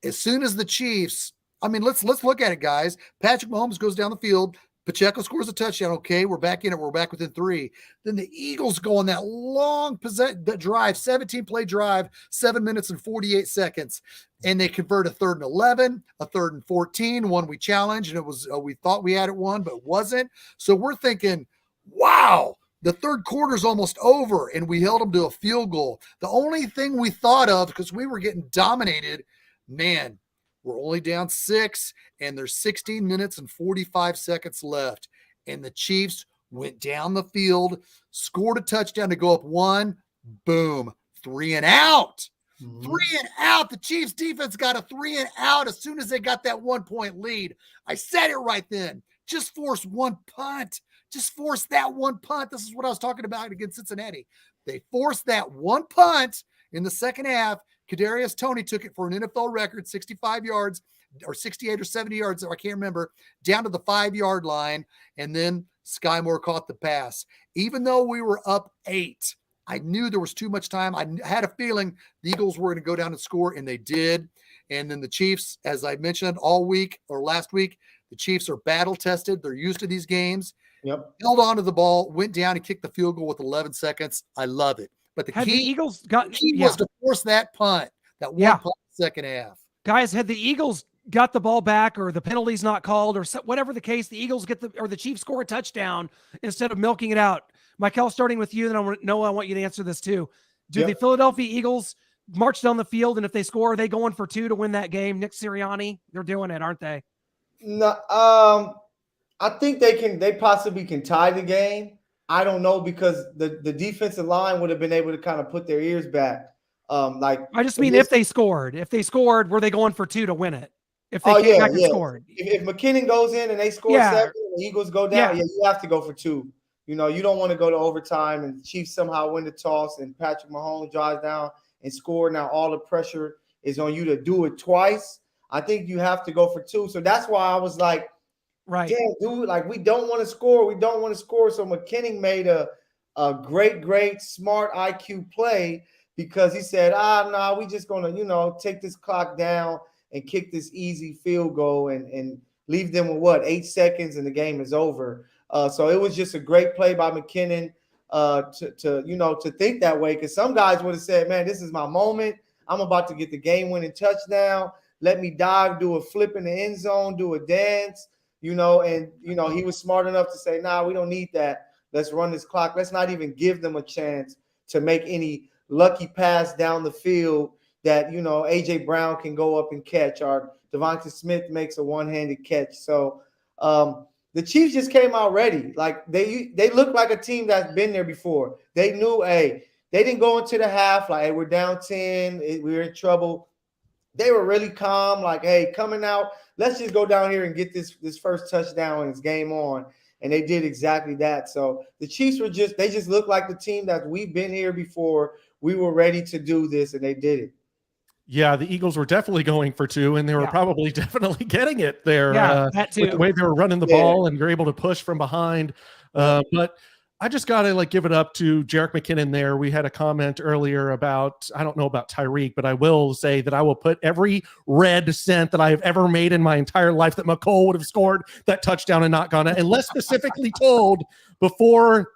As soon as the Chiefs, let's look at it, guys. Patrick Mahomes goes down the field. Pacheco scores a touchdown. Okay, we're back in it. We're back within 3. Then the Eagles go on that long drive, 17-play drive, 7 minutes and 48 seconds. And they convert a 3rd and 11, a 3rd and 14, one we challenged, and it was we thought we had it won, but it wasn't. So we're thinking, wow, the third quarter's almost over, and we held them to a field goal. The only thing we thought of, because we were getting dominated, man, we're only down 6, and there's 16 minutes and 45 seconds left. And the Chiefs went down the field, scored a touchdown to go up 1. Boom, 3 and out. 3 and out. The Chiefs defense got a 3 and out as soon as they got that 1-point lead. I said it right then. Just force one punt. Just force that one punt. This is what I was talking about against Cincinnati. They forced that one punt in the second half. Kadarius Toney took it for an NFL record, 65 yards or 68 or 70 yards, I can't remember, down to the 5-yard line, and then Sky Moore caught the pass. Even though we were up 8, I knew there was too much time. I had a feeling the Eagles were going to go down and score, and they did. And then the Chiefs, as I mentioned all week or last week, the Chiefs are battle-tested. They're used to these games. Yep. Held on to the ball, went down and kicked the field goal with 11 seconds. I love it. But the key was to force that punt, that one punt in the second half. Guys, had the Eagles got the ball back or the penalty's not called or whatever the case, the Eagles the Chiefs score a touchdown instead of milking it out. Michael, starting with you, then I want you to answer this too. Do the Philadelphia Eagles march down the field, and if they score, are they going for 2 to win that game? Nick Sirianni, they're doing it, aren't they? No, I think they possibly can tie the game. I don't know, because the defensive line would have been able to kind of put their ears back. I just mean if they scored, were they going for 2 to win it? If they came back and scored. If McKinnon goes in and they score 7 and the Eagles go down, you have to go for 2. You don't want to go to overtime and the Chiefs somehow win the toss and Patrick Mahomes drives down and score. Now all the pressure is on you to do it twice. I think you have to go for 2. So that's why I was like, right, damn, dude, like we don't want to score. So McKinnon made a great, smart IQ play, because he said, we just going to, take this clock down and kick this easy field goal and leave them with 8 seconds and the game is over. So it was just a great play by McKinnon to think that way, because some guys would have said, man, this is my moment. I'm about to get the game-winning touchdown. Let me dive, do a flip in the end zone, do a dance, he was smart enough to say, we don't need that. Let's run this clock. Let's not even give them a chance to make any lucky pass down the field that, A.J. Brown can go up and catch, or Devonta Smith makes a one-handed catch. So the Chiefs just came out ready. Like they look like a team that's been there before. They knew, they didn't go into the half like, hey, we're down 10, we're in trouble. They were really calm, like, hey, coming out, let's just go down here and get this first touchdown and it's game on. And they did exactly that. So the Chiefs they just look like the team that we've been here before. We were ready to do this, and they did it. Yeah, the Eagles were definitely going for 2, and they were probably definitely getting it there. That too. With the way they were running the ball, and they're able to push from behind. But I just got to give it up to Jerick McKinnon there. We had a comment earlier about, I don't know about Tyreek, but I will say that I will put every red cent that I have ever made in my entire life that McCole would have scored that touchdown and not gone, unless specifically told before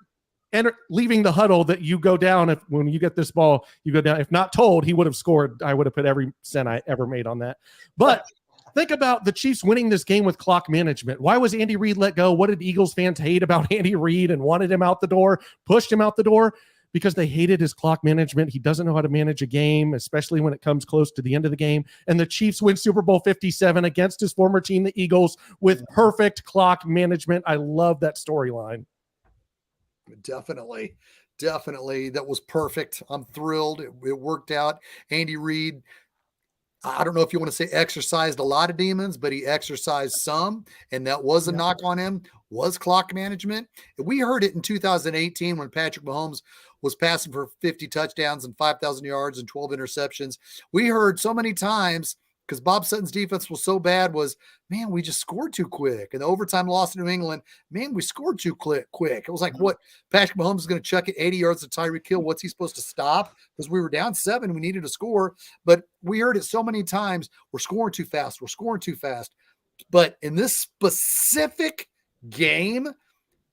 leaving the huddle that you go down. When you get this ball, you go down. If not told, he would have scored. I would have put every cent I ever made on that. But Think about the Chiefs winning this game with clock management. Why was Andy Reid let go? What did Eagles fans hate about Andy Reid and wanted him out the door, pushed him out the door? Because they hated his clock management. He doesn't know how to manage a game, especially when it comes close to the end of the game. And the Chiefs win Super Bowl 57 against his former team, the Eagles, with perfect clock management. I love that storyline. Definitely. That was perfect. I'm thrilled. It worked out. Andy Reid, I don't know if you want to say exercised a lot of demons, but he exercised some, and that was a knock on him, was clock management. We heard it in 2018 when Patrick Mahomes was passing for 50 touchdowns and 5,000 yards and 12 interceptions. We heard so many times, because Bob Sutton's defense was so bad, was, man, we just scored too quick. And the overtime loss to New England, man, we scored too quick. It was like, what? Patrick Mahomes is going to chuck it 80 yards to Tyreek Hill. What's he supposed to stop? Because we were down 7. We needed to score. But we heard it so many times, we're scoring too fast. But in this specific game,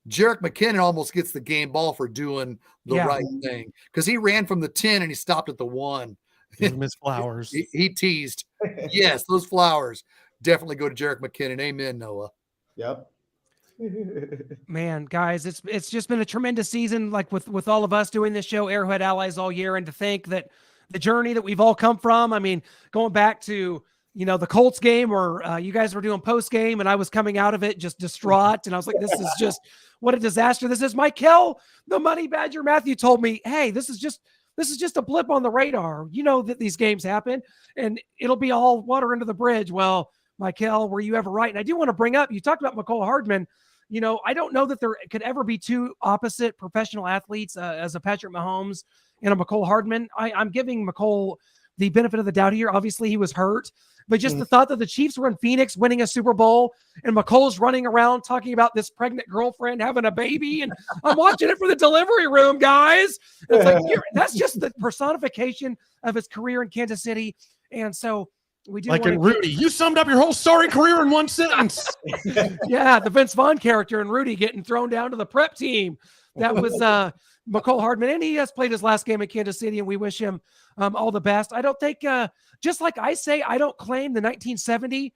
Jerick McKinnon almost gets the game ball for doing the right thing, because he ran from the 10 and he stopped at the 1. Give him his flowers. He teased. Yes, those flowers definitely go to Jerick McKinnon. Amen, Noah. Yep. Man, guys, it's just been a tremendous season, like with all of us doing this show, Arrowhead Allies, all year. And to think that the journey that we've all come from, I mean, going back to, the Colts game where you guys were doing post game and I was coming out of it just distraught. And I was like, this is just what a disaster this is. Michael, the Money Badger Matthew, told me, hey, this is just a blip on the radar. You know that these games happen and it'll be all water under the bridge. Well, Michael, were you ever right? And I do want to bring up, you talked about McCole Hardman. I don't know that there could ever be two opposite professional athletes as a Patrick Mahomes and a McCole Hardman. I'm giving McCole the benefit of the doubt here. Obviously, he was hurt. But just the thought that the Chiefs were in Phoenix winning a Super Bowl and McColl's running around talking about this pregnant girlfriend having a baby. And I'm watching it for the delivery room, guys. It's like, that's just the personification of his career in Kansas City. And so we do. Like in Rudy, you summed up your whole sorry career in one sentence. Yeah, the Vince Vaughn character and Rudy getting thrown down to the prep team. That was McCole Hardman. And he has played his last game in Kansas City, and we wish him all the best. I don't think, just like I say, I don't claim the 1970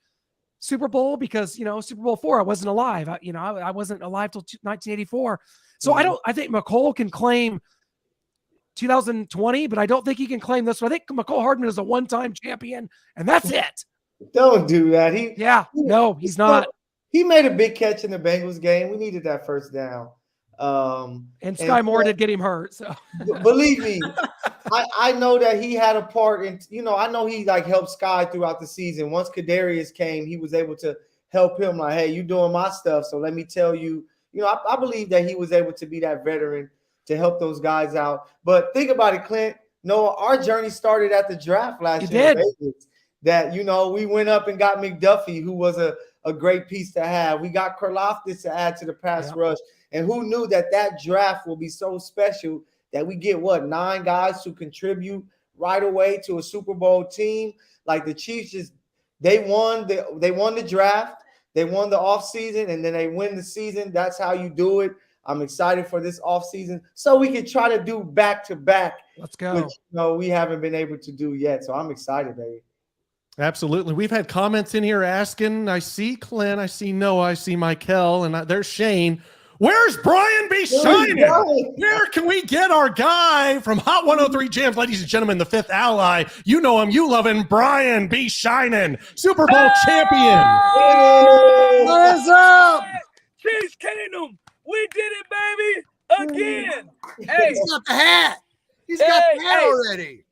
Super Bowl because, Super Bowl IV, I wasn't alive. I wasn't alive till 1984. So I think McCole can claim 2020, but I don't think he can claim this. So I think McCole Hardman is a one-time champion, and that's it. Don't do that. He's not. He made a big catch in the Bengals game. We needed that first down. And Sky Moore did get him hurt. So believe me, I know that he had a part in, I know he helped Sky throughout the season. Once Kadarius came, he was able to help him like, hey, you doing my stuff. So let me tell you, I believe that he was able to be that veteran to help those guys out. But think about it, Clint. Noah, our journey started at the draft last year in Vegas. That, we went up and got McDuffie, who was a great piece to have. We got Karlaftis to add to the pass rush. And who knew that draft will be so special that we get 9 guys to contribute right away to a Super Bowl team? Like the Chiefs they won the draft, they won the offseason, and then they win the season. That's how you do it. I'm excited for this offseason so we can try to do back-to-back. Let's go. Which we haven't been able to do yet. So I'm excited, baby. Absolutely. We've had comments in here asking, I see Clint, I see Noah, I see Michael, and there's Shane. Where's Brian B. Shining? Where can we get our guy from Hot 103 Jams? Ladies and gentlemen, the fifth ally. You know him, you love him, Brian B. Shining, Super Bowl champion. What's up? Chiefs Kingdom. We did it, baby. Again. Hey. He's got the hat. He's got the hat already.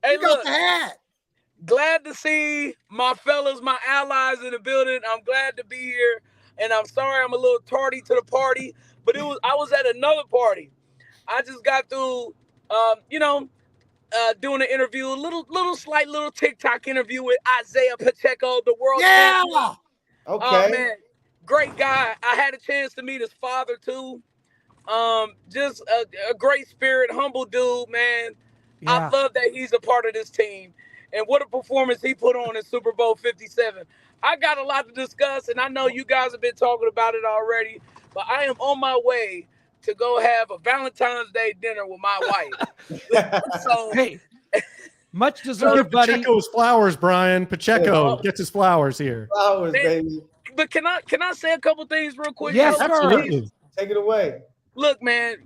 Hey, got the hat. Glad to see my fellas, my allies in the building. I'm glad to be here. And I'm sorry I'm a little tardy to the party, but I was at another party. I just got through, doing an interview, a slight TikTok interview with Isaiah Pacheco, the world champion. Okay. Oh, man, great guy. I had a chance to meet his father too. Just a great spirit, humble dude, man. Yeah. I love that he's a part of this team. And what a performance he put on in Super Bowl 57. I got a lot to discuss, and I know you guys have been talking about it already, but I am on my way to go have a Valentine's Day dinner with my wife. So, hey, Much Give deserved, buddy. Pacheco his flowers, Brian. Pacheco Yeah. gets his flowers here. Flowers, Man, baby. But can I say a couple things real quick? Yes, fellas? sir. Absolutely. Take it away. Look, man,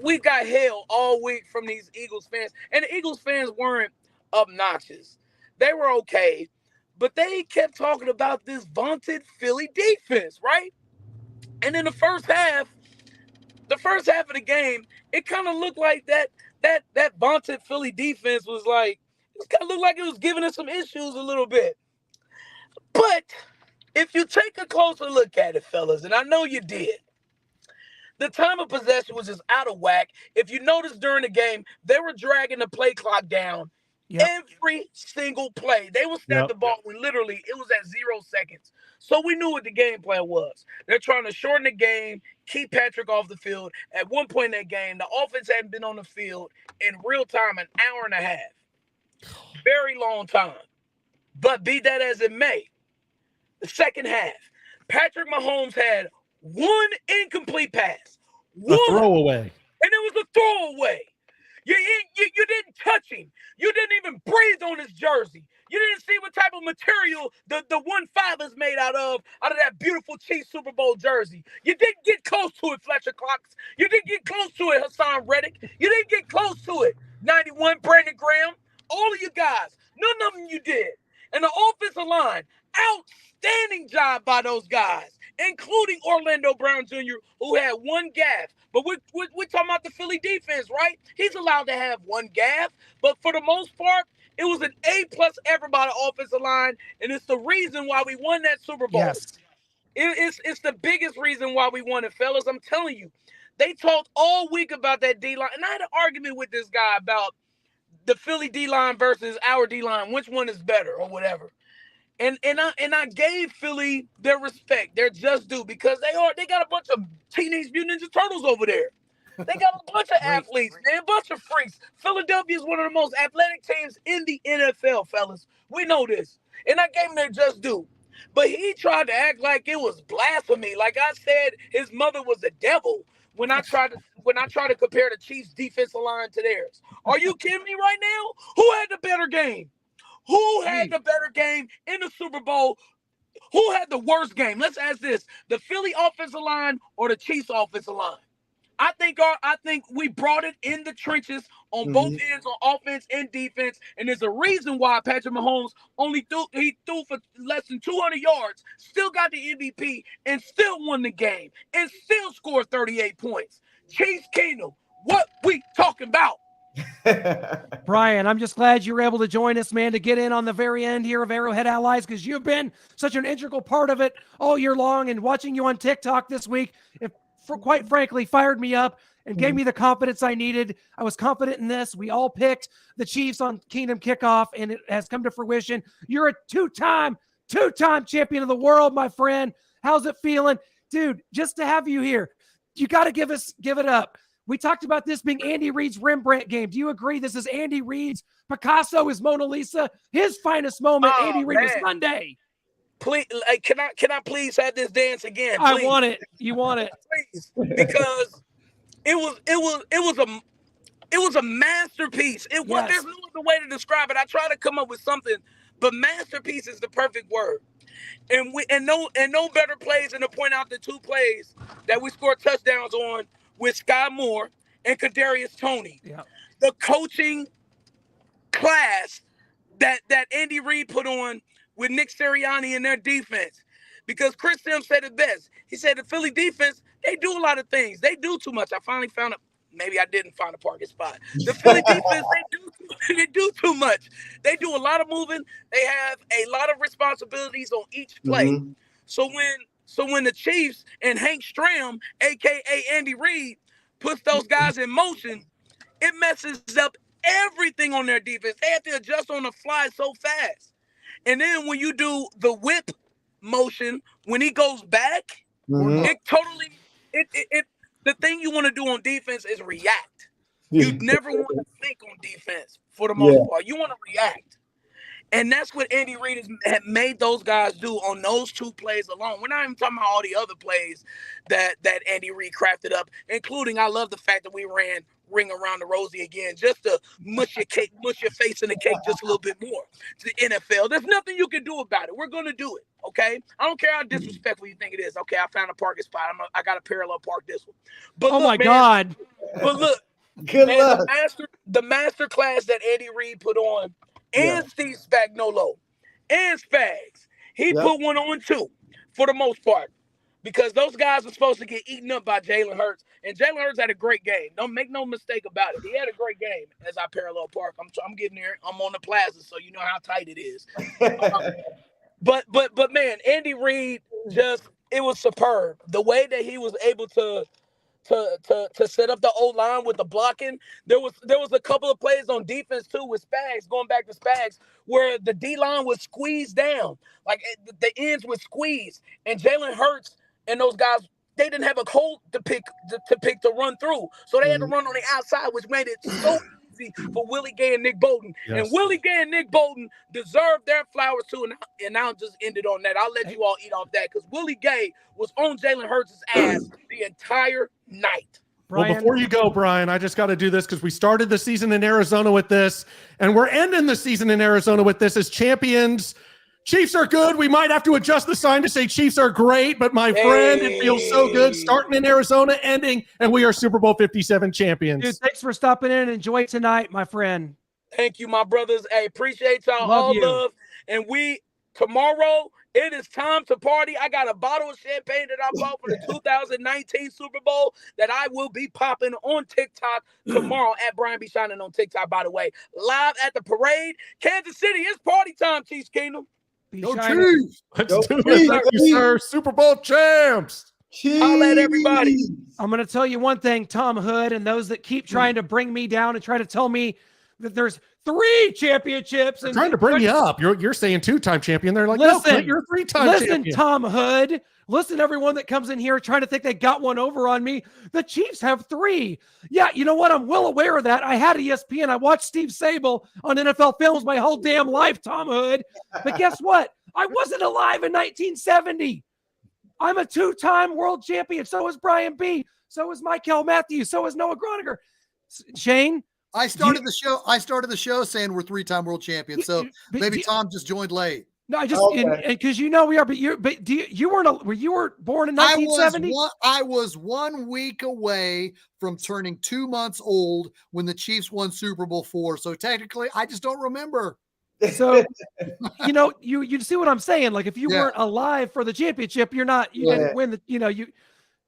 we got hell all week from these Eagles fans, and the Eagles fans weren't obnoxious. They were okay, but they kept talking about this vaunted Philly defense, right? And in the first half of the game, it kind of looked like that vaunted Philly defense was like, it kind of looked like it was giving us some issues a little bit. But if you take a closer look at it, fellas, and I know you did, the time of possession was just out of whack. If you notice during the game, they were dragging the play clock down every single play. They would snap the ball when literally it was at 0 seconds. So we knew what the game plan was. They're trying to shorten the game, keep Patrick off the field. At one point in that game, the offense hadn't been on the field in real time an hour and a half. Very long time. But be that as it may, the second half, Patrick Mahomes had one incomplete pass. A throwaway. And it was a throwaway. You didn't touch him. You didn't even breathe on his jersey. You didn't see what type of material the 1-5 is made out of that beautiful Chiefs Super Bowl jersey. You didn't get close to it, Fletcher Cox. You didn't get close to it, Hassan Reddick. You didn't get close to it, 91, Brandon Graham. All of you guys, none of them you did. And the offensive line, outstanding job by those guys, including Orlando Brown Jr., who had one gaffe. But we're talking about the Philly defense, right? He's allowed to have one gaffe. But for the most part, it was an A+ effort by the offensive line, and it's the reason why we won that Super Bowl. Yes. It's the biggest reason why we won it, fellas. I'm telling you. They talked all week about that D-line, and I had an argument with this guy about the Philly D-line versus our D-line, which one is better or whatever. And I gave Philly their respect, their just due, because they got a bunch of Teenage Mutant Ninja Turtles over there. They got a bunch of athletes, man, a bunch of freaks. Philadelphia is one of the most athletic teams in the NFL, fellas. We know this. And I gave him their just due. But he tried to act like it was blasphemy. Like I said, his mother was the devil when I tried to compare the Chiefs' defensive line to theirs. Are you kidding me right now? Who had the better game? Who had the better game in the Super Bowl? Who had the worst game? Let's ask this: the Philly offensive line or the Chiefs offensive line? I think we brought it in the trenches on both ends, on offense and defense, and there's a reason why Patrick Mahomes threw for less than 200 yards, still got the MVP, and still won the game, and still scored 38 points. Chase Keenum, what we talking about? Brian, I'm just glad you were able to join us, man, to get in on the very end here of Arrowhead Allies, because you've been such an integral part of it all year long, and watching you on TikTok this week, quite frankly, fired me up and gave me the confidence I needed. I was confident in this. We all picked the Chiefs on Kingdom Kickoff, and it has come to fruition. You're a two-time champion of the world, my friend. How's it feeling? Dude, just to have you here, you got to give it up. We talked about this being Andy Reid's Rembrandt game. Do you agree this is Andy Reid's Picasso, his Mona Lisa, his finest moment? Andy Reid was Sunday. Please, can I please have this dance again? Please? I want it. You want it, please, because it was a masterpiece. There's no other way to describe it. I try to come up with something, but masterpiece is the perfect word. And no better plays than to point out the two plays that we scored touchdowns on with Sky Moore and Kadarius Toney. Yeah. The coaching class that Andy Reid put on with Nick Sirianni and their defense. Because Chris Sims said it best. He said the Philly defense, they do a lot of things. They do too much. I finally found maybe I didn't find a parking spot. The Philly defense, they do too much. They do a lot of moving. They have a lot of responsibilities on each play. So when the Chiefs and Hank Stram, a.k.a. Andy Reid, puts those guys in motion, it messes up everything on their defense. They have to adjust on the fly so fast. And then when you do the whip motion, when he goes back, the thing you want to do on defense is react. You never want to think on defense for the most part. You want to react. And that's what Andy Reid had made those guys do on those two plays alone. We're not even talking about all the other plays that Andy Reid crafted up, including I love the fact that we ran ring around the rosy again, just to mush your face in the cake just a little bit more to the NFL. There's nothing you can do about it. We're going to do it, okay? I don't care how disrespectful you think it is. Okay, I found a parking spot. I got to parallel park this one. But oh, my God. But look, Good man, luck. the master class that Andy Reid put on, and Steve Spagnuolo, and Spags, he put one on too, for the most part. Because those guys were supposed to get eaten up by Jalen Hurts. And Jalen Hurts had a great game. Don't make no mistake about it. He had a great game as I parallel park. I'm getting there. I'm on the plaza, so you know how tight it is. But man, Andy Reid it was superb. The way that he was able to set up the O-line with the blocking. There was a couple of plays on defense too with Spags, going back to Spags, where the D-line was squeezed down. Like the ends were squeezed. And Jalen Hurts and those guys, they didn't have a hole to pick to run through. So they had to run on the outside, which made it so easy for Willie Gay and Nick Bolton. Yes. And Willie Gay and Nick Bolton deserved their flowers too. And I'll just end it on that. I'll let you all eat off that because Willie Gay was on Jalen Hurts' ass the entire night. Well, before you go, Brian, I just got to do this because we started the season in Arizona with this, and we're ending the season in Arizona with this as champions. Chiefs are good. We might have to adjust the sign to say Chiefs are great, but my friend, it feels so good starting in Arizona, ending, and we are Super Bowl 57 champions. Dude, thanks for stopping in and enjoy tonight, my friend. Thank you, my brothers. Hey, appreciate y'all. Love. And tomorrow, it is time to party. I got a bottle of champagne that I bought for the 2019 Super Bowl that I will be popping on TikTok tomorrow at Brian B. Shining on TikTok, by the way. Live at the parade. Kansas City, it's party time, Chiefs Kingdom. Go Chiefs! Let's do it. Thank you, sir. Super Bowl champs. I'll let everybody. I'm going to tell you one thing, Tom Hood, and those that keep trying to bring me down and try to tell me that there's 3 championships. They're trying to bring you up. You're saying 2-time champion. They're like, listen, no, you're a 3-time champion. Listen, Tom Hood. Listen, everyone that comes in here trying to think they got one over on me. The Chiefs have 3. Yeah, you know what? I'm well aware of that. I had ESPN. I watched Steve Sable on NFL Films my whole damn life, Tom Hood. But guess what? I wasn't alive in 1970. I'm a 2-time world champion. So is Brian B. So is Michael Matthews. So is Noah Groninger. Shane? I started the show saying we're 3-time world champions. So maybe Tom just joined late. No, I just because you know we are, but you were born in 1970. I was 1 week away from turning 2 months old when the Chiefs won Super Bowl 4. So technically, I just don't remember. So you know, you see what I'm saying? Like if you weren't alive for the championship, you didn't win the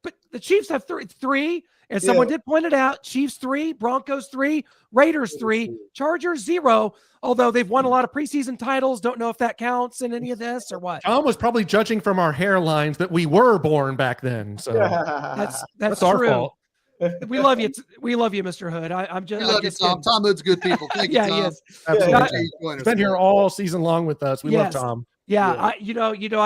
but the Chiefs have three. And someone did point it out, Chiefs 3, Broncos 3, Raiders 3, Chargers 0, although they've won a lot of preseason titles. Don't know if that counts in any of this or what. Tom was probably judging from our hairlines that we were born back then. So that's our true. fault. We love you. We love you, Mr. Hood. I'm just. We love you, Tom. Tom Hood's good people. Thank you, Tom. He is. Absolutely. He's been here all season long with us. We love Tom. Yeah, I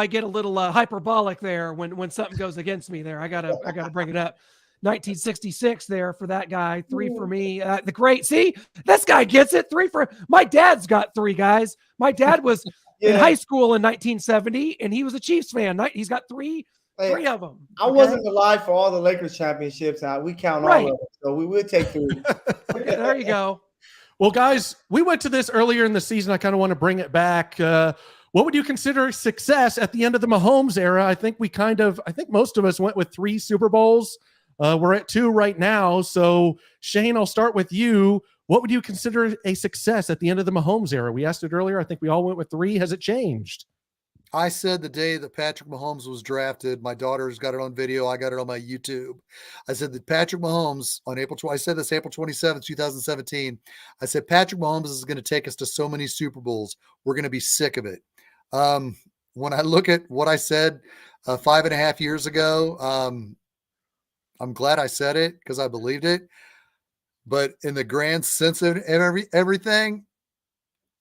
get a little hyperbolic there when something goes against me there. I gotta bring it up. 1966 there for that guy. 3 for me. The great. See, this guy gets it. 3 for my dad's got 3 guys. My dad was in high school in 1970, and he was a Chiefs fan. He's got 3 of them. I wasn't alive for all the Lakers championships. We count all of them, so we will take 3. Okay, there you go. Well, guys, we went to this earlier in the season. I kind of want to bring it back. What would you consider success at the end of the Mahomes era? I think most of us went with 3 Super Bowls. We're at 2 right now. So, Shane, I'll start with you. What would you consider a success at the end of the Mahomes era? We asked it earlier. I think we all went with 3. Has it changed? I said the day that Patrick Mahomes was drafted, my daughter's got it on video. I got it on my YouTube. I said that Patrick Mahomes on April 27th, 2017. I said, Patrick Mahomes is going to take us to so many Super Bowls. We're going to be sick of it. When I look at what I said 5.5 years ago, I'm glad I said it because I believed it. But in the grand sense of everything,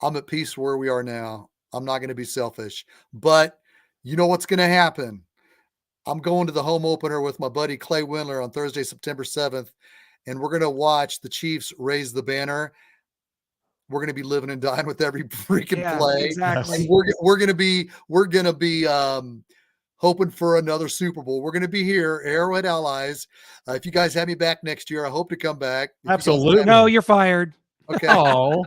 I'm at peace where we are now. I'm not going to be selfish. But you know what's going to happen? I'm going to the home opener with my buddy Clay Windler on Thursday, September 7th, and we're going to watch the Chiefs raise the banner. We're going to be living and dying with every freaking play. Exactly. And we're going to be hoping for another Super Bowl. We're going to be here, Arrowhead Allies. If you guys have me back next year, I hope to come back. Absolutely. No, you're fired. Okay. Oh,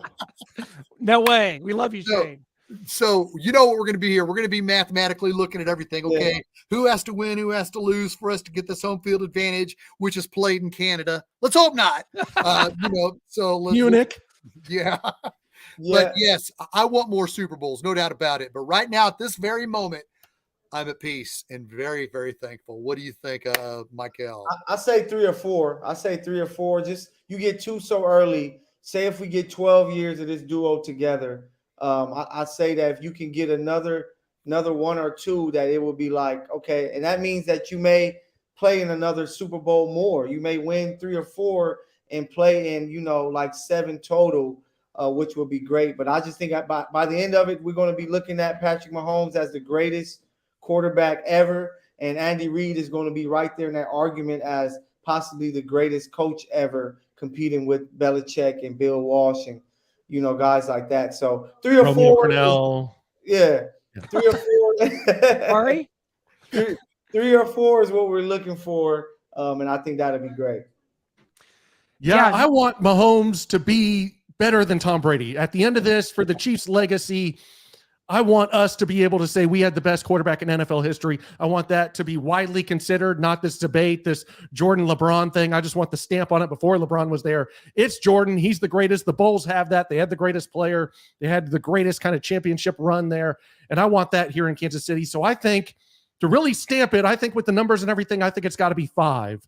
no way. We love you, Shane. So you know what we're going to be here. We're going to be mathematically looking at everything. Okay, Yeah. Who has to win? Who has to lose for us to get this home field advantage, which is played in Canada? Let's hope not. So Munich. Yeah. Yeah. But yes, I want more Super Bowls, no doubt about it. But right now, at this very moment, I'm at peace and very, very thankful. What do you think, Michael? I say 3 or 4. I say 3 or 4. Just you get 2 so early. Say if we get 12 years of this duo together, I say that if you can get another 1 or 2, that it will be like, okay, and that means that you may play in another Super Bowl more. You may win 3 or 4 and play in, like 7 total, which will be great. But I just think by the end of it, we're going to be looking at Patrick Mahomes as the greatest quarterback ever, and Andy Reid is going to be right there in that argument as possibly the greatest coach ever, competing with Belichick and Bill Walsh and guys like that. So 3 or Romeo 4. Cornell. Yeah. 3 or 4. Sorry? 3 or 4 is what we're looking for. And I think that'd be great. Yeah, I want Mahomes to be better than Tom Brady. At the end of this, for the Chiefs' legacy, I want us to be able to say we had the best quarterback in NFL history. I want that to be widely considered, not this debate, this Jordan LeBron thing. I just want the stamp on it before LeBron was there. It's Jordan. He's the greatest. The Bulls have that. They had the greatest player. They had the greatest kind of championship run there. And I want that here in Kansas City. So I think to really stamp it, I think with the numbers and everything, I think it's got to be 5.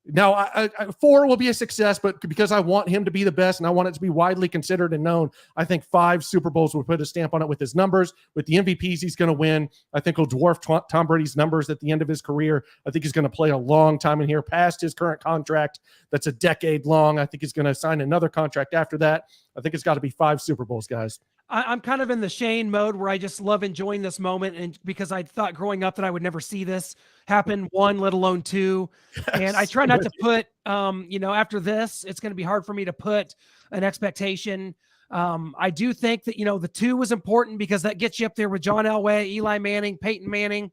Now, 4 will be a success, but because I want him to be the best and I want it to be widely considered and known, I think 5 Super Bowls will put a stamp on it with his numbers, with the MVPs he's going to win. I think he'll dwarf Tom Brady's numbers at the end of his career. I think he's going to play a long time in here past his current contract. That's a decade long. I think he's going to sign another contract after that. I think it's got to be 5 Super Bowls, guys. I'm kind of in the Shane mode where I just love enjoying this moment, and because I thought growing up that I would never see this happen, 1, let alone 2. Yes. And I try not to put, after this, it's going to be hard for me to put an expectation. I do think that, the 2 was important because that gets you up there with John Elway, Eli Manning, Peyton Manning.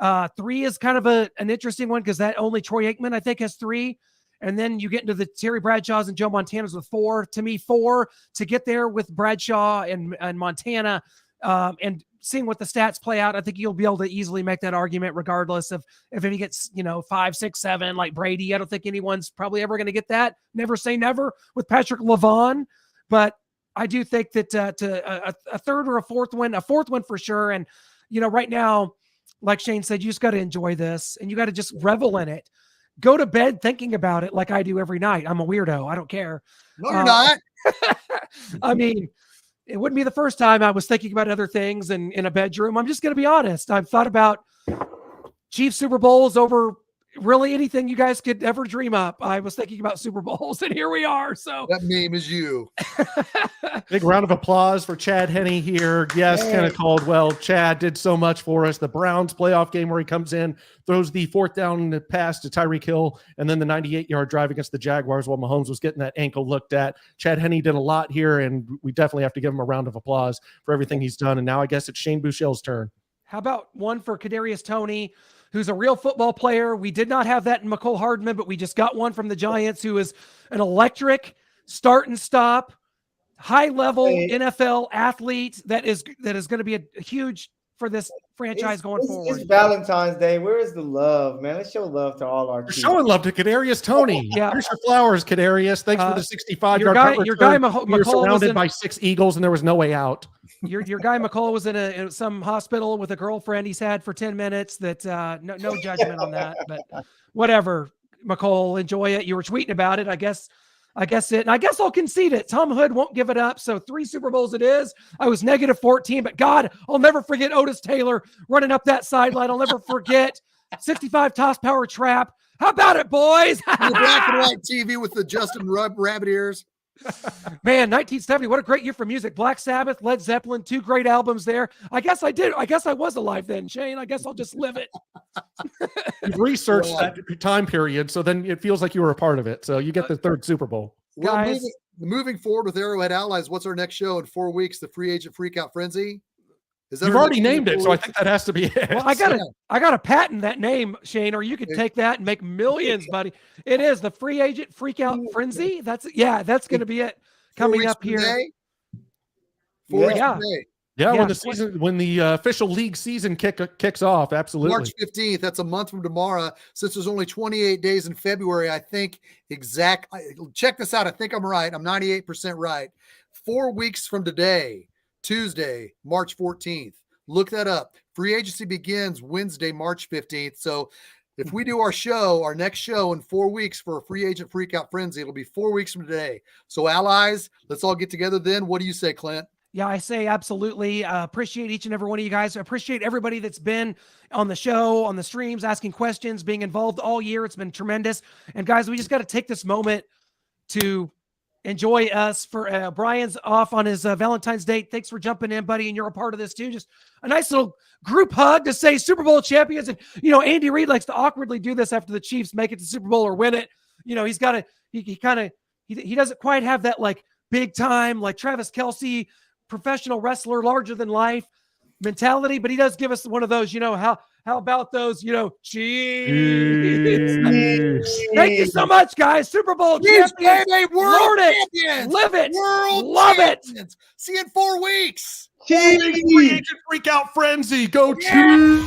3 is kind of an interesting one because that only Troy Aikman, I think, has 3. And then you get into the Terry Bradshaws and Joe Montanas with 4. To me, 4 to get there with Bradshaw and Montana, and seeing what the stats play out, I think you'll be able to easily make that argument regardless of if he gets, 5, 6, 7 like Brady. I don't think anyone's probably ever going to get that. Never say never with Patrick LaVon. But I do think that a 3rd or a 4th win, a 4th one for sure. And, right now, like Shane said, you just got to enjoy this and you got to just revel in it. Go to bed thinking about it like I do every night. I'm a weirdo. I don't care. No, you're not. I mean, it wouldn't be the first time I was thinking about other things in a bedroom. I'm just going to be honest. I've thought about Chiefs Super Bowls over really anything you guys could ever dream up. I was thinking about Super Bowls, and here we are. So that meme is you. Big round of applause for Chad Henne here. Yes, Hey. Kenneth Caldwell. Chad did so much for us. The Browns playoff game where he comes in, throws the 4th down pass to Tyreek Hill, and then the 98-yard drive against the Jaguars while Mahomes was getting that ankle looked at. Chad Henne did a lot here, and we definitely have to give him a round of applause for everything he's done. And now I guess it's Shane Buechele's turn. how about one for Kadarius Toney, who's a real football player? We did not have that in McCole Hardman, but we just got one from the Giants who is an electric start and stop, high-level NFL athlete that is going to be a huge for this franchise going forward. It's Valentine's Day. Where is the love, man? Let's show love to all our We're teams. showing love to Kadarius Toney. Yeah. Here's your flowers, Kadarius. Thanks for the 65-yard punt your guy return. McCall You were surrounded was by 6 Eagles, and there was no way out. Your guy McCall was in some hospital with a girlfriend he's had for 10 minutes. That no judgment on that, but whatever. McCall, enjoy it. You were tweeting about it. I guess I'll concede it. Tom Hood won't give it up. So 3 Super Bowls it is. I was -14, but God, I'll never forget Otis Taylor running up that sideline. I'll never forget 65 toss power trap. How about it, boys? The black and white TV with the Justin Rabbit ears. Man, 1970, what a great year for music. Black Sabbath, Led Zeppelin, 2 great albums there. I guess I was alive then, Shane. I guess I'll just live it. You've researched that time period, so then it feels like you were a part of it. So you get the 3rd Super Bowl. Well, Guys, moving forward with Arrowhead Allies, what's our next show in 4 weeks? The Free Agent Freakout Frenzy. Is that You've already named it, so I think that has to be it. Well, I gotta patent that name, Shane, or you could take that and make millions, buddy. It is the free agent freakout frenzy. That's going to be it coming up here. 4 weeks today. Yeah, when the official league season kicks off, absolutely. March 15th. That's a month from tomorrow. Since there's only 28 days in February, I think check this out. I think I'm right. I'm 98% right. 4 weeks from today, Tuesday, March 14th. Look that up. Free agency begins Wednesday, March 15th. So if we do our next show in 4 weeks for a free agent freakout frenzy, it'll be 4 weeks from today. So allies, let's all get together then. What do you say, Clint? Yeah, I say absolutely. Appreciate each and every one of you guys. I appreciate everybody that's been on the show, on the streams, asking questions, being involved all year. It's been tremendous. And guys, we just got to take this moment to enjoy us. For Brian's off on his Valentine's date. Thanks for jumping in, buddy. And you're a part of this too. Just a nice little group hug to say Super Bowl champions. And, Andy Reid likes to awkwardly do this after the Chiefs make it to Super Bowl or win it. He's got to, he doesn't quite have that like big time, like Travis Kelce, professional wrestler, larger than life mentality, but he does give us one of those, how about those, cheese. Thank you so much, guys. Super Bowl champions. World champions. Live it. World Love champions. it. See you in 4 weeks. Free agent freak out frenzy. Go Chiefs.